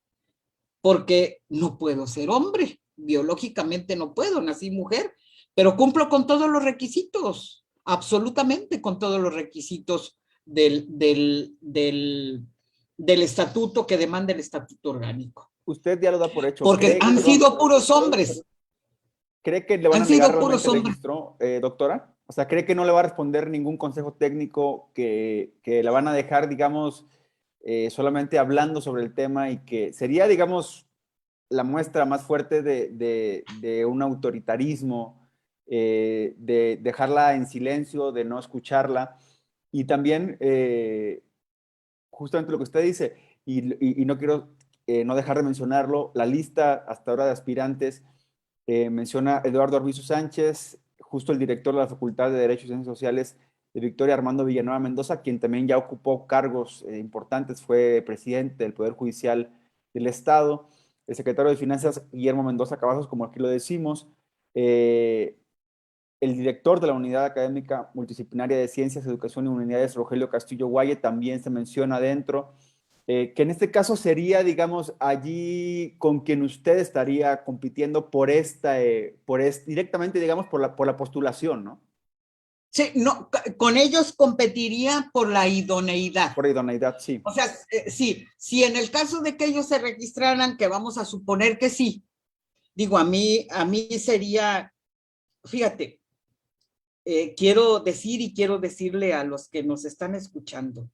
porque no puedo ser hombre, biológicamente no puedo, nací mujer, pero cumplo con todos los requisitos, absolutamente con todos los requisitos del estatuto que demanda el estatuto orgánico. Usted ya lo da por hecho. Porque han sido puros hombres. ¿Cree que le van a negar realmente el registro, doctora? O sea, ¿cree que no le va a responder ningún consejo técnico, que la van a dejar, digamos, solamente hablando sobre el tema, y que sería, digamos, la muestra más fuerte de un autoritarismo, de dejarla en silencio, de no escucharla? Y también, justamente lo que usted dice, y no quiero no dejar de mencionarlo, la lista hasta ahora de aspirantes menciona Eduardo Arbizu Sánchez, justo el director de la Facultad de Derecho y Ciencias Sociales de Victoria, Armando Villanueva Mendoza, quien también ya ocupó cargos importantes, fue presidente del Poder Judicial del Estado, el secretario de Finanzas, Guillermo Mendoza Cavazos, como aquí lo decimos, el director de la Unidad Académica Multidisciplinaria de Ciencias, Educación y Humanidades, Rogelio Castillo Guaye, también se menciona dentro, que en este caso sería, digamos, allí con quien usted estaría compitiendo directamente, digamos, por la postulación, ¿no? Sí, no, con ellos competiría por la idoneidad. Por idoneidad, sí. O sea, sí, si en el caso de que ellos se registraran, que vamos a suponer que sí, digo, a mí sería, fíjate, quiero decir y quiero decirle a los que nos están escuchando,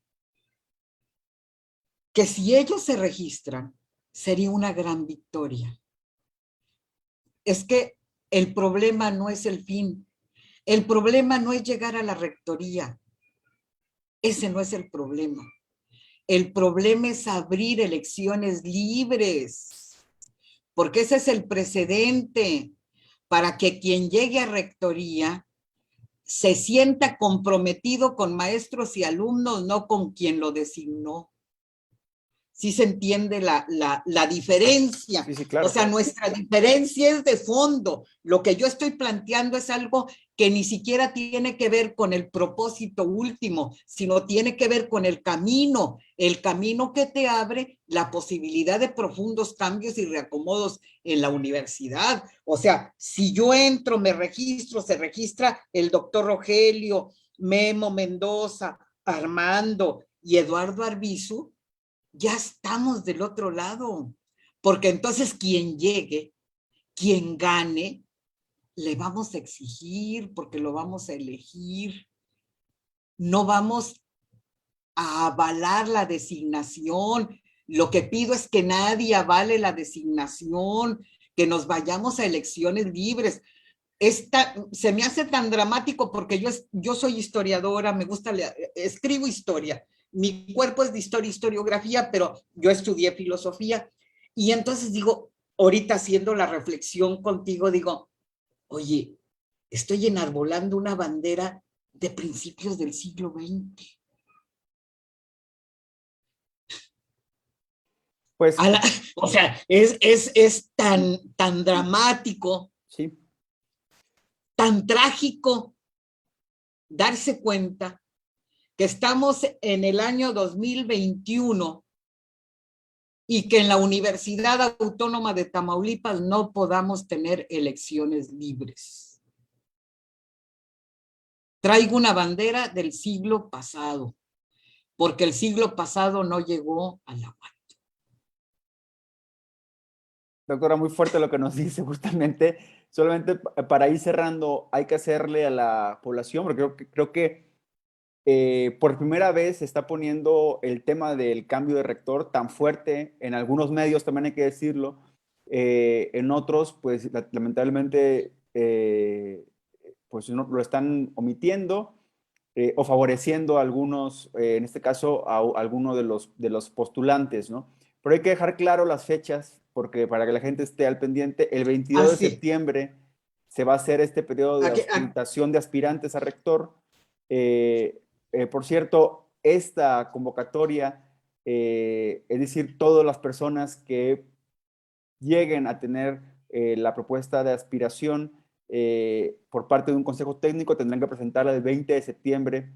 que si ellos se registran, sería una gran victoria. Es que el problema no es el fin, el problema no es llegar a la rectoría, ese no es el problema. El problema es abrir elecciones libres, porque ese es el precedente para que quien llegue a rectoría se sienta comprometido con maestros y alumnos, no con quien lo designó. sí se entiende la diferencia. Sí, sí, claro. O sea, nuestra diferencia es de fondo. Lo que yo estoy planteando es algo que ni siquiera tiene que ver con el propósito último, sino tiene que ver con el camino que te abre la posibilidad de profundos cambios y reacomodos en la universidad. O sea, si yo entro, me registro, se registra el doctor Rogelio, Memo Mendoza, Armando y Eduardo Arbizu, ya estamos del otro lado, porque entonces quien llegue, quien gane, le vamos a exigir porque lo vamos a elegir. No vamos a avalar la designación. Lo que pido es que nadie avale la designación, que nos vayamos a elecciones libres. Se me hace tan dramático porque yo soy historiadora, me gusta leer, escribo historia. Mi cuerpo es de historiografía, pero yo estudié filosofía. Y entonces digo, ahorita haciendo la reflexión contigo, digo, oye, estoy enarbolando una bandera de principios del siglo XX. Pues O sea, es tan dramático, sí, tan trágico darse cuenta que estamos en el año 2021 y que en la Universidad Autónoma de Tamaulipas no podamos tener elecciones libres. Traigo una bandera del siglo pasado, porque el siglo pasado no llegó a la UAT. doctora, muy fuerte lo que nos dice justamente. Solamente para ir cerrando, hay que hacerle a la población, porque creo que por primera vez se está poniendo el tema del cambio de rector tan fuerte en algunos medios, también hay que decirlo. En otros, pues lamentablemente, pues no, lo están omitiendo o favoreciendo a algunos, en este caso, a alguno de los postulantes, ¿no? Pero hay que dejar claro las fechas, porque para que la gente esté al pendiente, el 22 de Así. septiembre se va a hacer este periodo de Aquí, auscultación de aspirantes a rector. Por cierto, esta convocatoria, es decir, todas las personas que lleguen a tener la propuesta de aspiración por parte de un consejo técnico tendrán que presentarla el 20 de septiembre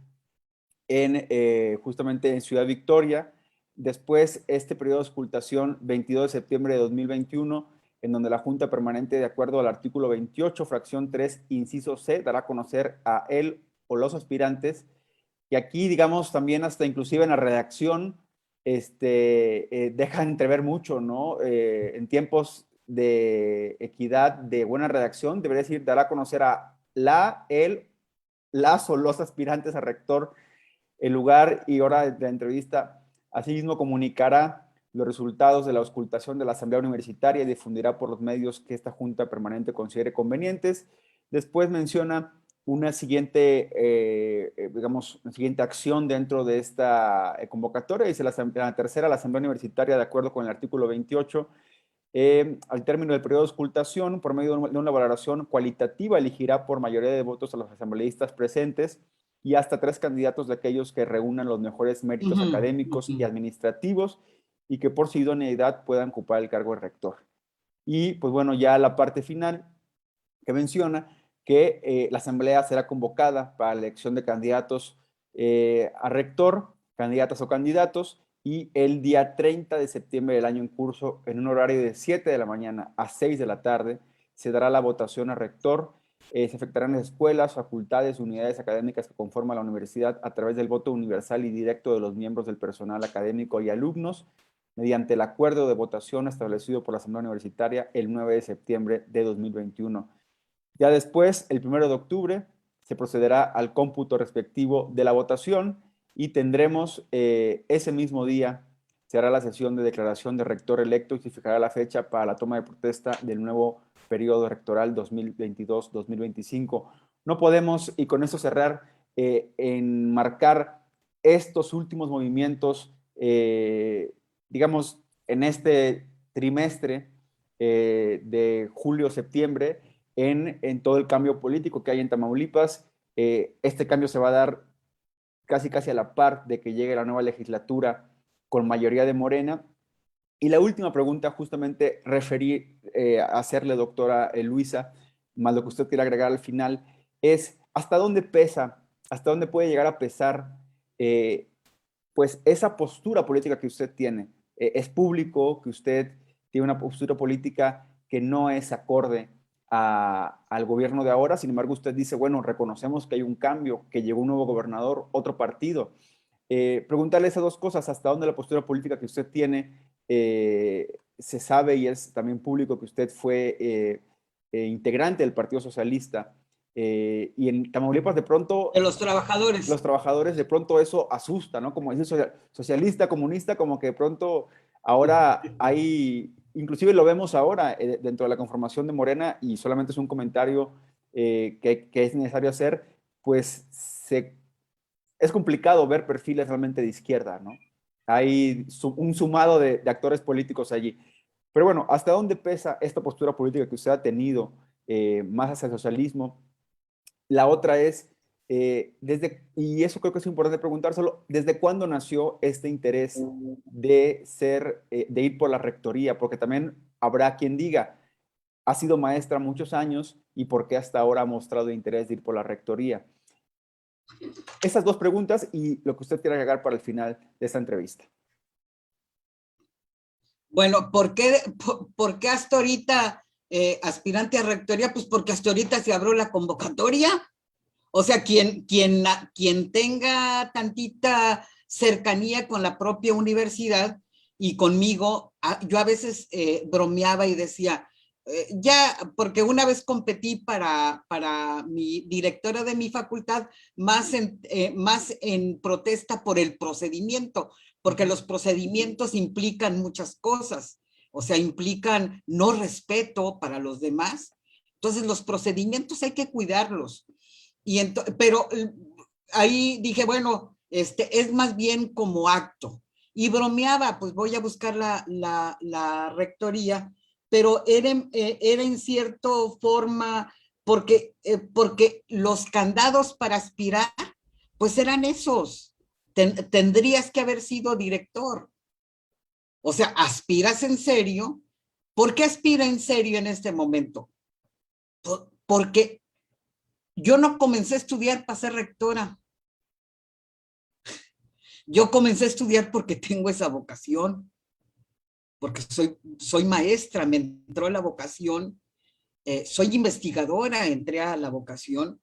justamente en Ciudad Victoria. Después, este periodo de auscultación, 22 de septiembre de 2021, en donde la Junta Permanente, de acuerdo al artículo 28, fracción 3, inciso C, dará a conocer a él o los aspirantes. Y aquí, digamos, también hasta inclusive en la redacción, dejan entrever mucho, ¿no? En tiempos de equidad, de buena redacción, debería decir, dará a conocer a las o los aspirantes a rector, el lugar y hora de la entrevista. Asimismo, comunicará los resultados de la auscultación de la Asamblea Universitaria y difundirá por los medios que esta Junta Permanente considere convenientes. Después menciona una siguiente, digamos, una siguiente acción dentro de esta convocatoria. Dice la tercera, la Asamblea Universitaria, de acuerdo con el artículo 28, al término del periodo de auscultación, por medio de una valoración cualitativa, elegirá por mayoría de votos a los asambleístas presentes y hasta 3 candidatos de aquellos que reúnan los mejores méritos académicos y administrativos y que por su idoneidad puedan ocupar el cargo de rector. Y pues bueno, ya la parte final que menciona que la asamblea será convocada para la elección de candidatos a rector, candidatas o candidatos, y el día 30 de septiembre del año en curso, en un horario de 7 de la mañana a 6 de la tarde, se dará la votación a rector. Se afectarán las escuelas, facultades, unidades académicas que conforman la universidad a través del voto universal y directo de los miembros del personal académico y alumnos, mediante el acuerdo de votación establecido por la Asamblea Universitaria el 9 de septiembre de 2021. Ya después, el 1 de octubre, se procederá al cómputo respectivo de la votación y tendremos ese mismo día, se hará la sesión de declaración de rector electo y se fijará la fecha para la toma de protesta del nuevo periodo rectoral 2022-2025. No podemos, y con esto cerrar, enmarcar estos últimos movimientos, digamos, en este trimestre de julio-septiembre, en todo el cambio político que hay en Tamaulipas. Este cambio se va a dar casi a la par de que llegue la nueva legislatura con mayoría de Morena Y la última pregunta, justamente hacerle, doctora Luisa, más lo que usted quiera agregar al final, es ¿hasta dónde pesa, hasta dónde puede llegar a pesar pues esa postura política que usted tiene? Es público que usted tiene una postura política que no es acorde al gobierno de ahora, sin embargo usted dice, bueno, reconocemos que hay un cambio, que llegó un nuevo gobernador, otro partido. Preguntarle esas dos cosas, hasta dónde la postura política que usted tiene se sabe y es también público que usted fue integrante del Partido Socialista y en Tamaulipas de pronto De los trabajadores. los trabajadores de pronto eso asusta, ¿no? Como decir socialista, comunista, como que de pronto ahora hay, inclusive lo vemos ahora dentro de la conformación de Morena y solamente es un comentario que es necesario hacer, pues es complicado ver perfiles realmente de izquierda, ¿no? Hay un sumado de actores políticos allí. Pero bueno, ¿hasta dónde pesa esta postura política que usted ha tenido más hacia el socialismo? La otra es, y eso creo que es importante preguntárselo, ¿desde cuándo nació este interés de ir por la rectoría? Porque también habrá quien diga, ha sido maestra muchos años y ¿por qué hasta ahora ha mostrado interés de ir por la rectoría? Esas dos preguntas y lo que usted quiera agregar para el final de esta entrevista. Bueno, por qué hasta ahorita aspirante a rectoría? Pues porque hasta ahorita se abrió la convocatoria. O sea, quien tenga tantita cercanía con la propia universidad y conmigo, yo a veces bromeaba y decía, ya, porque una vez competí para mi directora de mi facultad, más en protesta por el procedimiento, porque los procedimientos implican muchas cosas, o sea, implican no respeto para los demás. Entonces, los procedimientos hay que cuidarlos. Pero ahí dije, bueno, es más bien como acto. Y bromeaba, pues voy a buscar la rectoría, pero era en cierta forma, porque los candados para aspirar, pues eran esos. Tendrías que haber sido director. O sea, ¿aspiras en serio? ¿Por qué aspira en serio en este momento? Porque yo no comencé a estudiar para ser rectora. Yo comencé a estudiar porque tengo esa vocación, porque soy maestra, me entró la vocación, soy investigadora, entré a la vocación,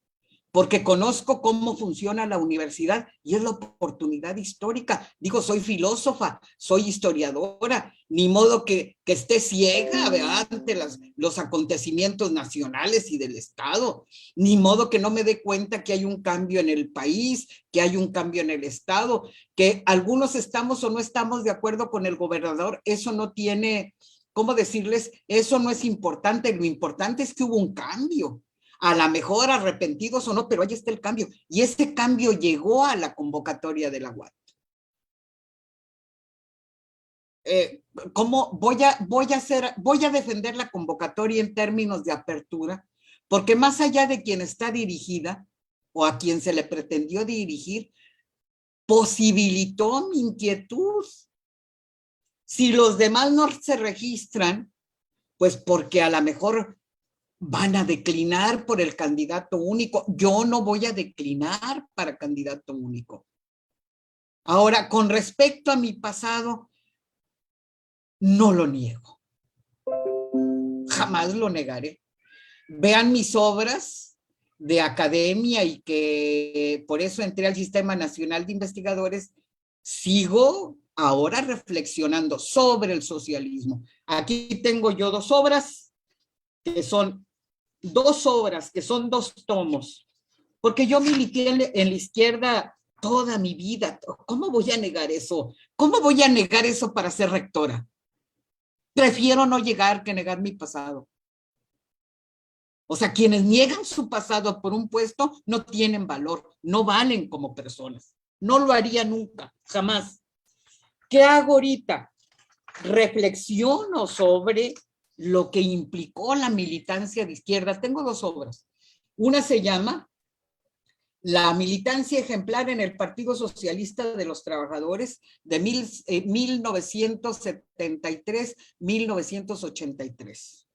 porque conozco cómo funciona la universidad y es la oportunidad histórica. Digo, soy filósofa, soy historiadora, ni modo que esté ciega, ¿verdad?, ante los acontecimientos nacionales y del Estado, ni modo que no me dé cuenta que hay un cambio en el país, que hay un cambio en el Estado, que algunos estamos o no estamos de acuerdo con el gobernador. Eso no tiene, ¿cómo decirles? Eso no es importante. Lo importante es que hubo un cambio. A lo mejor arrepentidos o no, pero ahí está el cambio. Y ese cambio llegó a la convocatoria de la UAT. ¿Cómo voy a defender la convocatoria en términos de apertura? Porque más allá de quien está dirigida o a quien se le pretendió dirigir, posibilitó mi inquietud. Si los demás no se registran, pues porque a lo mejor van a declinar por el candidato único. Yo no voy a declinar para candidato único. Ahora, con respecto a mi pasado, no lo niego. Jamás lo negaré. Vean mis obras de academia y que por eso entré al Sistema Nacional de Investigadores. Sigo ahora reflexionando sobre el socialismo. Aquí tengo yo dos obras que son dos tomos, porque yo milité en la izquierda toda mi vida. ¿Cómo voy a negar eso? ¿Cómo voy a negar eso para ser rectora? Prefiero no llegar que negar mi pasado. O sea, quienes niegan su pasado por un puesto no tienen valor, no valen como personas. No lo haría nunca, jamás. ¿Qué hago ahorita? Reflexiono sobre lo que implicó la militancia de izquierda. Tengo dos obras. Una se llama la militancia ejemplar en el Partido Socialista de los Trabajadores de 1973-1983.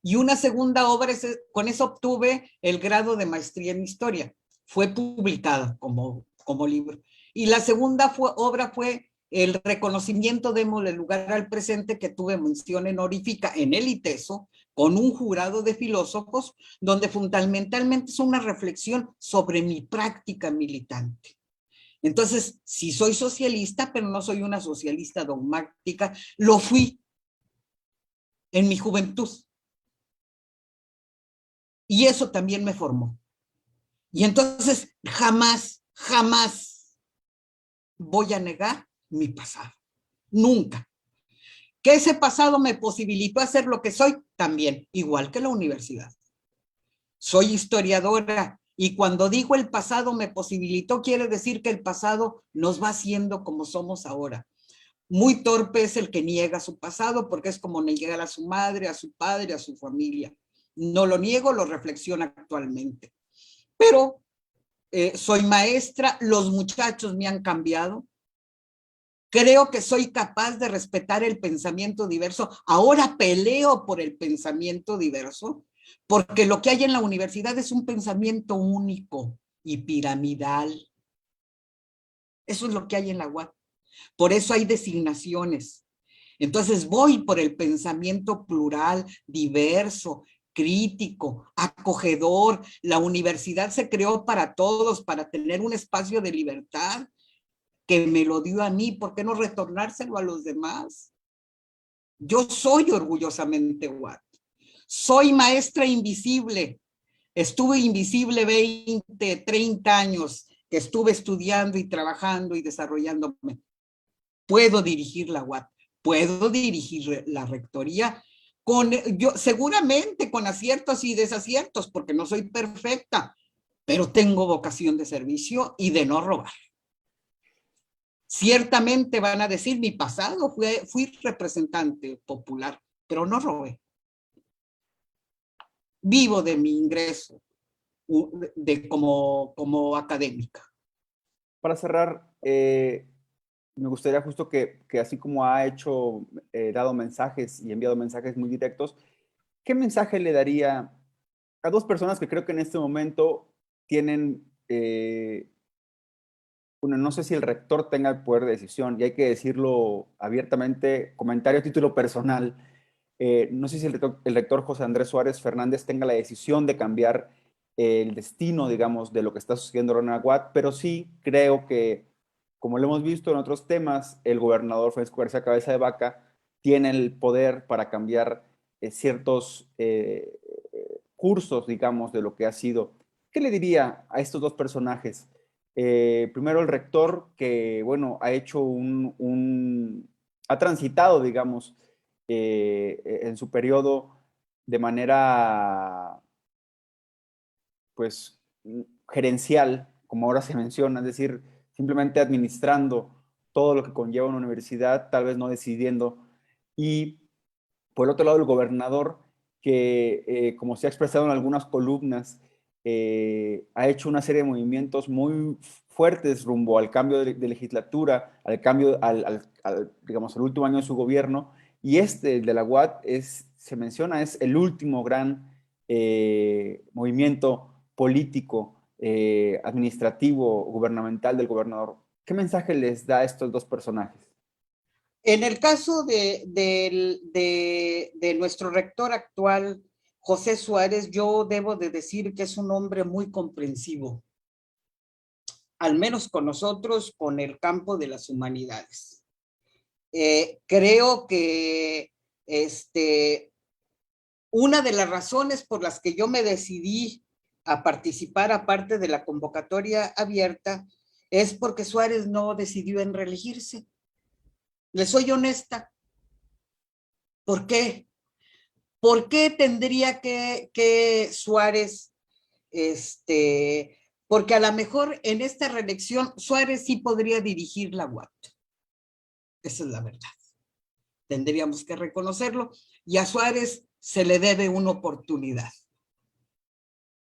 Y una segunda obra, con eso obtuve el grado de maestría en historia. Fue publicada como libro. Y la segunda obra fue el reconocimiento démosle lugar al presente, que tuve mención honorífica en el ITESO, con un jurado de filósofos, donde fundamentalmente es una reflexión sobre mi práctica militante. Entonces, sí soy socialista, pero no soy una socialista dogmática. Lo fui en mi juventud. Y eso también me formó. Y entonces jamás voy a negar mi pasado. Nunca. Que ese pasado me posibilitó hacer lo que soy también, igual que la universidad. Soy historiadora y cuando digo el pasado me posibilitó, quiere decir que el pasado nos va haciendo como somos ahora. Muy torpe es el que niega su pasado, porque es como negar a su madre, a su padre, a su familia. No lo niego, lo reflexiono actualmente. Pero soy maestra, los muchachos me han cambiado. Creo que soy capaz de respetar el pensamiento diverso. Ahora peleo por el pensamiento diverso, porque lo que hay en la universidad es un pensamiento único y piramidal. Eso es lo que hay en la UAP. Por eso hay designaciones. Entonces voy por el pensamiento plural, diverso, crítico, acogedor. La universidad se creó para todos, para tener un espacio de libertad que me lo dio a mí. ¿Por qué no retornárselo a los demás? Yo soy orgullosamente UAT. Soy maestra invisible. Estuve invisible 20, 30 años que estuve estudiando y trabajando y desarrollándome. Puedo dirigir la UAT, puedo dirigir la rectoría, seguramente con aciertos y desaciertos, porque no soy perfecta, pero tengo vocación de servicio y de no robar. Ciertamente van a decir, mi pasado fui representante popular, pero no robé. Vivo de mi ingreso como académica. Para cerrar, me gustaría justo que así como ha hecho, dado mensajes y enviado mensajes muy directos, ¿qué mensaje le daría a dos personas que creo que en este momento tienen, bueno, no sé si el rector tenga el poder de decisión, y hay que decirlo abiertamente, comentario a título personal, no sé si el rector José Andrés Suárez Fernández tenga la decisión de cambiar el destino, digamos, de lo que está sucediendo en Anahuac, pero sí creo que, como lo hemos visto en otros temas, el gobernador Francisco García Cabeza de Vaca tiene el poder para cambiar ciertos cursos, digamos, de lo que ha sido. ¿Qué le diría a estos dos personajes? Primero el rector, que, bueno, ha hecho ha transitado, digamos, en su periodo de manera, pues, gerencial, como ahora se menciona, es decir, simplemente administrando todo lo que conlleva una universidad, tal vez no decidiendo. Y por el otro lado, el gobernador, que como se ha expresado en algunas columnas, ha hecho una serie de movimientos muy fuertes rumbo al cambio de legislatura, al cambio, digamos, al último año de su gobierno, y el de la UAT, se menciona, es el último gran movimiento político, administrativo, gubernamental del gobernador. ¿Qué mensaje les da a estos dos personajes? En el caso de nuestro rector actual, José Suárez, yo debo de decir que es un hombre muy comprensivo, al menos con nosotros, con el campo de las humanidades. Creo que una de las razones por las que yo me decidí a participar, aparte de la convocatoria abierta, es porque Suárez no decidió en reelegirse. Le soy honesta. ¿Por qué? ¿Por qué tendría que Suárez, porque a lo mejor en esta reelección Suárez sí podría dirigir la UAT? Esa es la verdad. Tendríamos que reconocerlo, y a Suárez se le debe una oportunidad.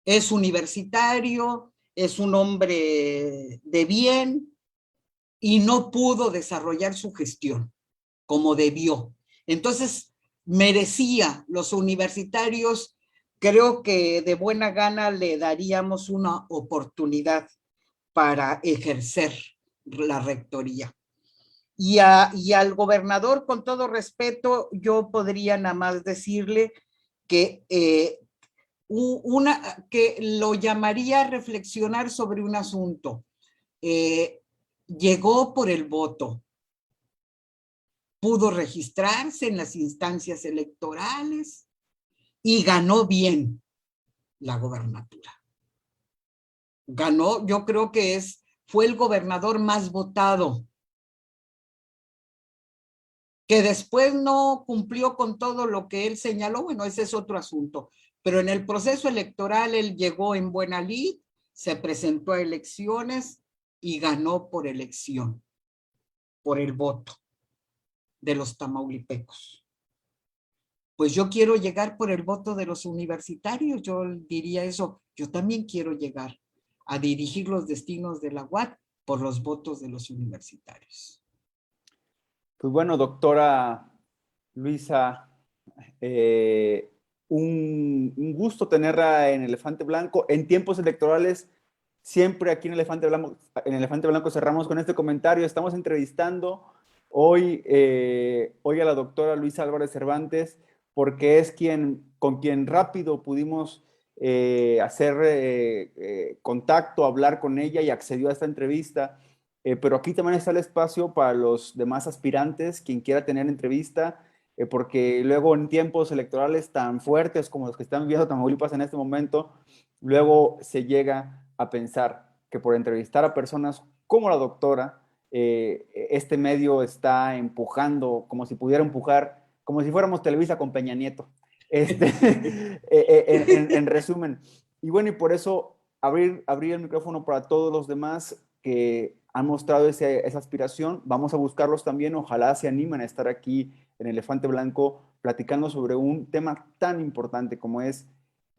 Es universitario, es un hombre de bien y no pudo desarrollar su gestión como debió. Entonces, merecía los universitarios, creo que de buena gana le daríamos una oportunidad para ejercer la rectoría. Y al gobernador, con todo respeto, yo podría nada más decirle que, que lo llamaría a reflexionar sobre un asunto. Llegó por el voto, pudo registrarse en las instancias electorales y ganó bien la gobernatura. Ganó, yo creo que fue el gobernador más votado, que después no cumplió con todo lo que él señaló, bueno, ese es otro asunto, pero en el proceso electoral él llegó en buena lid, se presentó a elecciones y ganó por elección, por el voto de los tamaulipecos. Pues yo quiero llegar por el voto de los universitarios, yo diría eso, yo también quiero llegar a dirigir los destinos de la UAT por los votos de los universitarios. Pues bueno, doctora Luisa, un gusto tenerla en Elefante Blanco. En tiempos electorales, siempre aquí en Elefante Blanco cerramos con este comentario. Estamos entrevistando hoy a la doctora Luisa Álvarez Cervantes, porque es con quien rápido pudimos hacer contacto, hablar con ella y accedió a esta entrevista. Pero aquí también está el espacio para los demás aspirantes, quien quiera tener entrevista, porque luego en tiempos electorales tan fuertes como los que están viviendo Tamaulipas en este momento, luego se llega a pensar que por entrevistar a personas como la doctora, este medio está empujando, como si pudiera empujar, como si fuéramos Televisa con Peña Nieto, en resumen. Y bueno, y por eso abrir el micrófono para todos los demás que han mostrado esa aspiración. Vamos a buscarlos también, ojalá se animen a estar aquí en Elefante Blanco platicando sobre un tema tan importante como es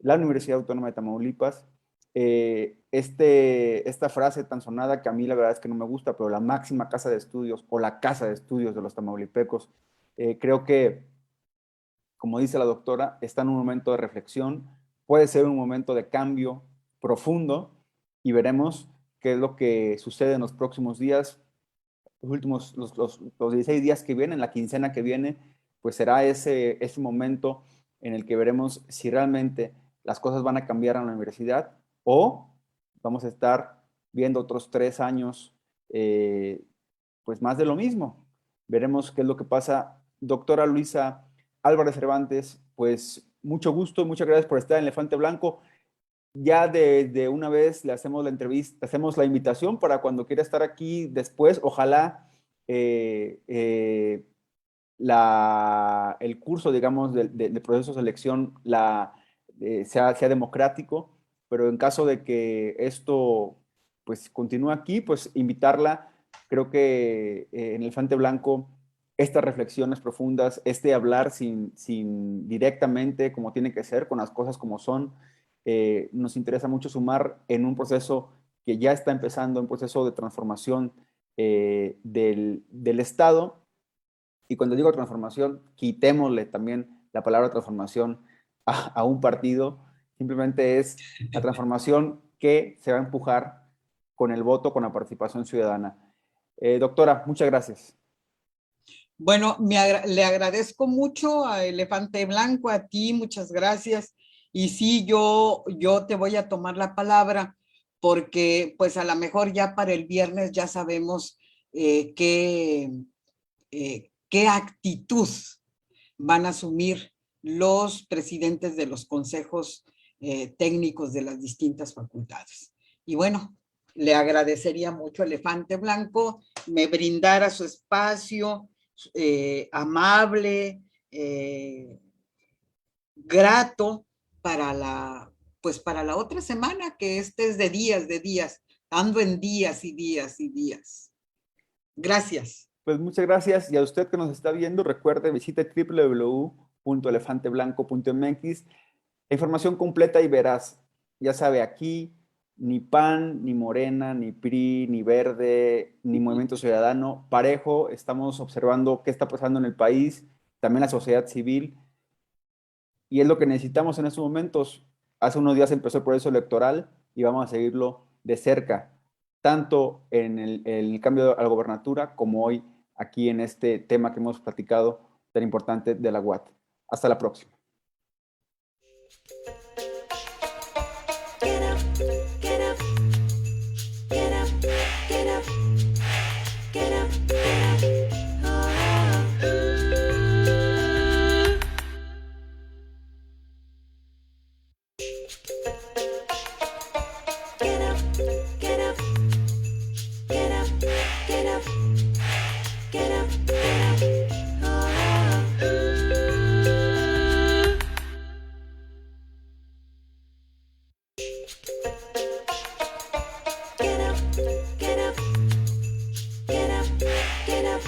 la Universidad Autónoma de Tamaulipas. Esta frase tan sonada que a mí la verdad es que no me gusta, pero la máxima casa de estudios o la casa de estudios de los tamaulipecos, creo que, como dice la doctora, está en un momento de reflexión, puede ser un momento de cambio profundo y veremos qué es lo que sucede en los próximos días, los 16 días que vienen, la quincena que viene, pues será ese momento en el que veremos si realmente las cosas van a cambiar en la universidad o vamos a estar viendo otros 3 años, pues más de lo mismo. Veremos qué es lo que pasa. Doctora Luisa Álvarez Cervantes, pues mucho gusto, muchas gracias por estar en Elefante Blanco. Ya de una vez le hacemos la entrevista, hacemos la invitación para cuando quiera estar aquí después. Ojalá el curso, digamos, del proceso de selección sea democrático, pero en caso de que esto pues continúe aquí, pues invitarla. Creo que en Elefante Blanco estas reflexiones profundas, hablar sin directamente como tiene que ser, con las cosas como son, nos interesa mucho sumar en un proceso que ya está empezando, un proceso de transformación del Estado. Y cuando digo transformación, quitémosle también la palabra transformación a un partido. Simplemente es la transformación que se va a empujar con el voto, con la participación ciudadana. Doctora, muchas gracias. Bueno, le agradezco mucho a Elefante Blanco, a ti, muchas gracias. Y sí, yo te voy a tomar la palabra porque pues a lo mejor ya para el viernes ya sabemos qué actitud van a asumir los presidentes de los consejos técnicos de las distintas facultades. Y bueno, le agradecería mucho a Elefante Blanco me brindara su espacio amable, grato para la otra semana, que este es de días, ando en días y días y días. Gracias. Pues muchas gracias, y a usted que nos está viendo, recuerde, visite www.elefanteblanco.mx, información completa y veraz. Ya sabe, aquí ni PAN, ni Morena, ni PRI, ni Verde, ni Movimiento Ciudadano. Parejo, estamos observando qué está pasando en el país, también la sociedad civil, y es lo que necesitamos en estos momentos. Hace unos días empezó el proceso electoral y vamos a seguirlo de cerca, tanto en el cambio a la gobernatura como hoy aquí en este tema que hemos platicado tan importante de la UAT. Hasta la próxima. Get up, get up, get up, get up, get up, get up. Oh. Get up, get up, get up, get up, get up, get up. Oh. Get up, get up, get up, get up,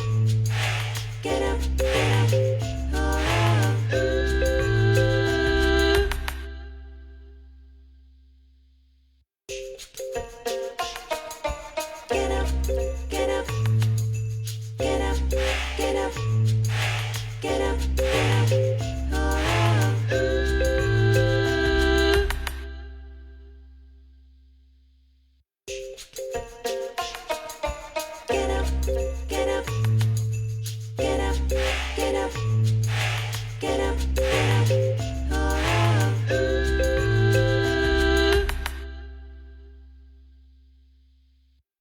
get up, get up. Oh. Get up, get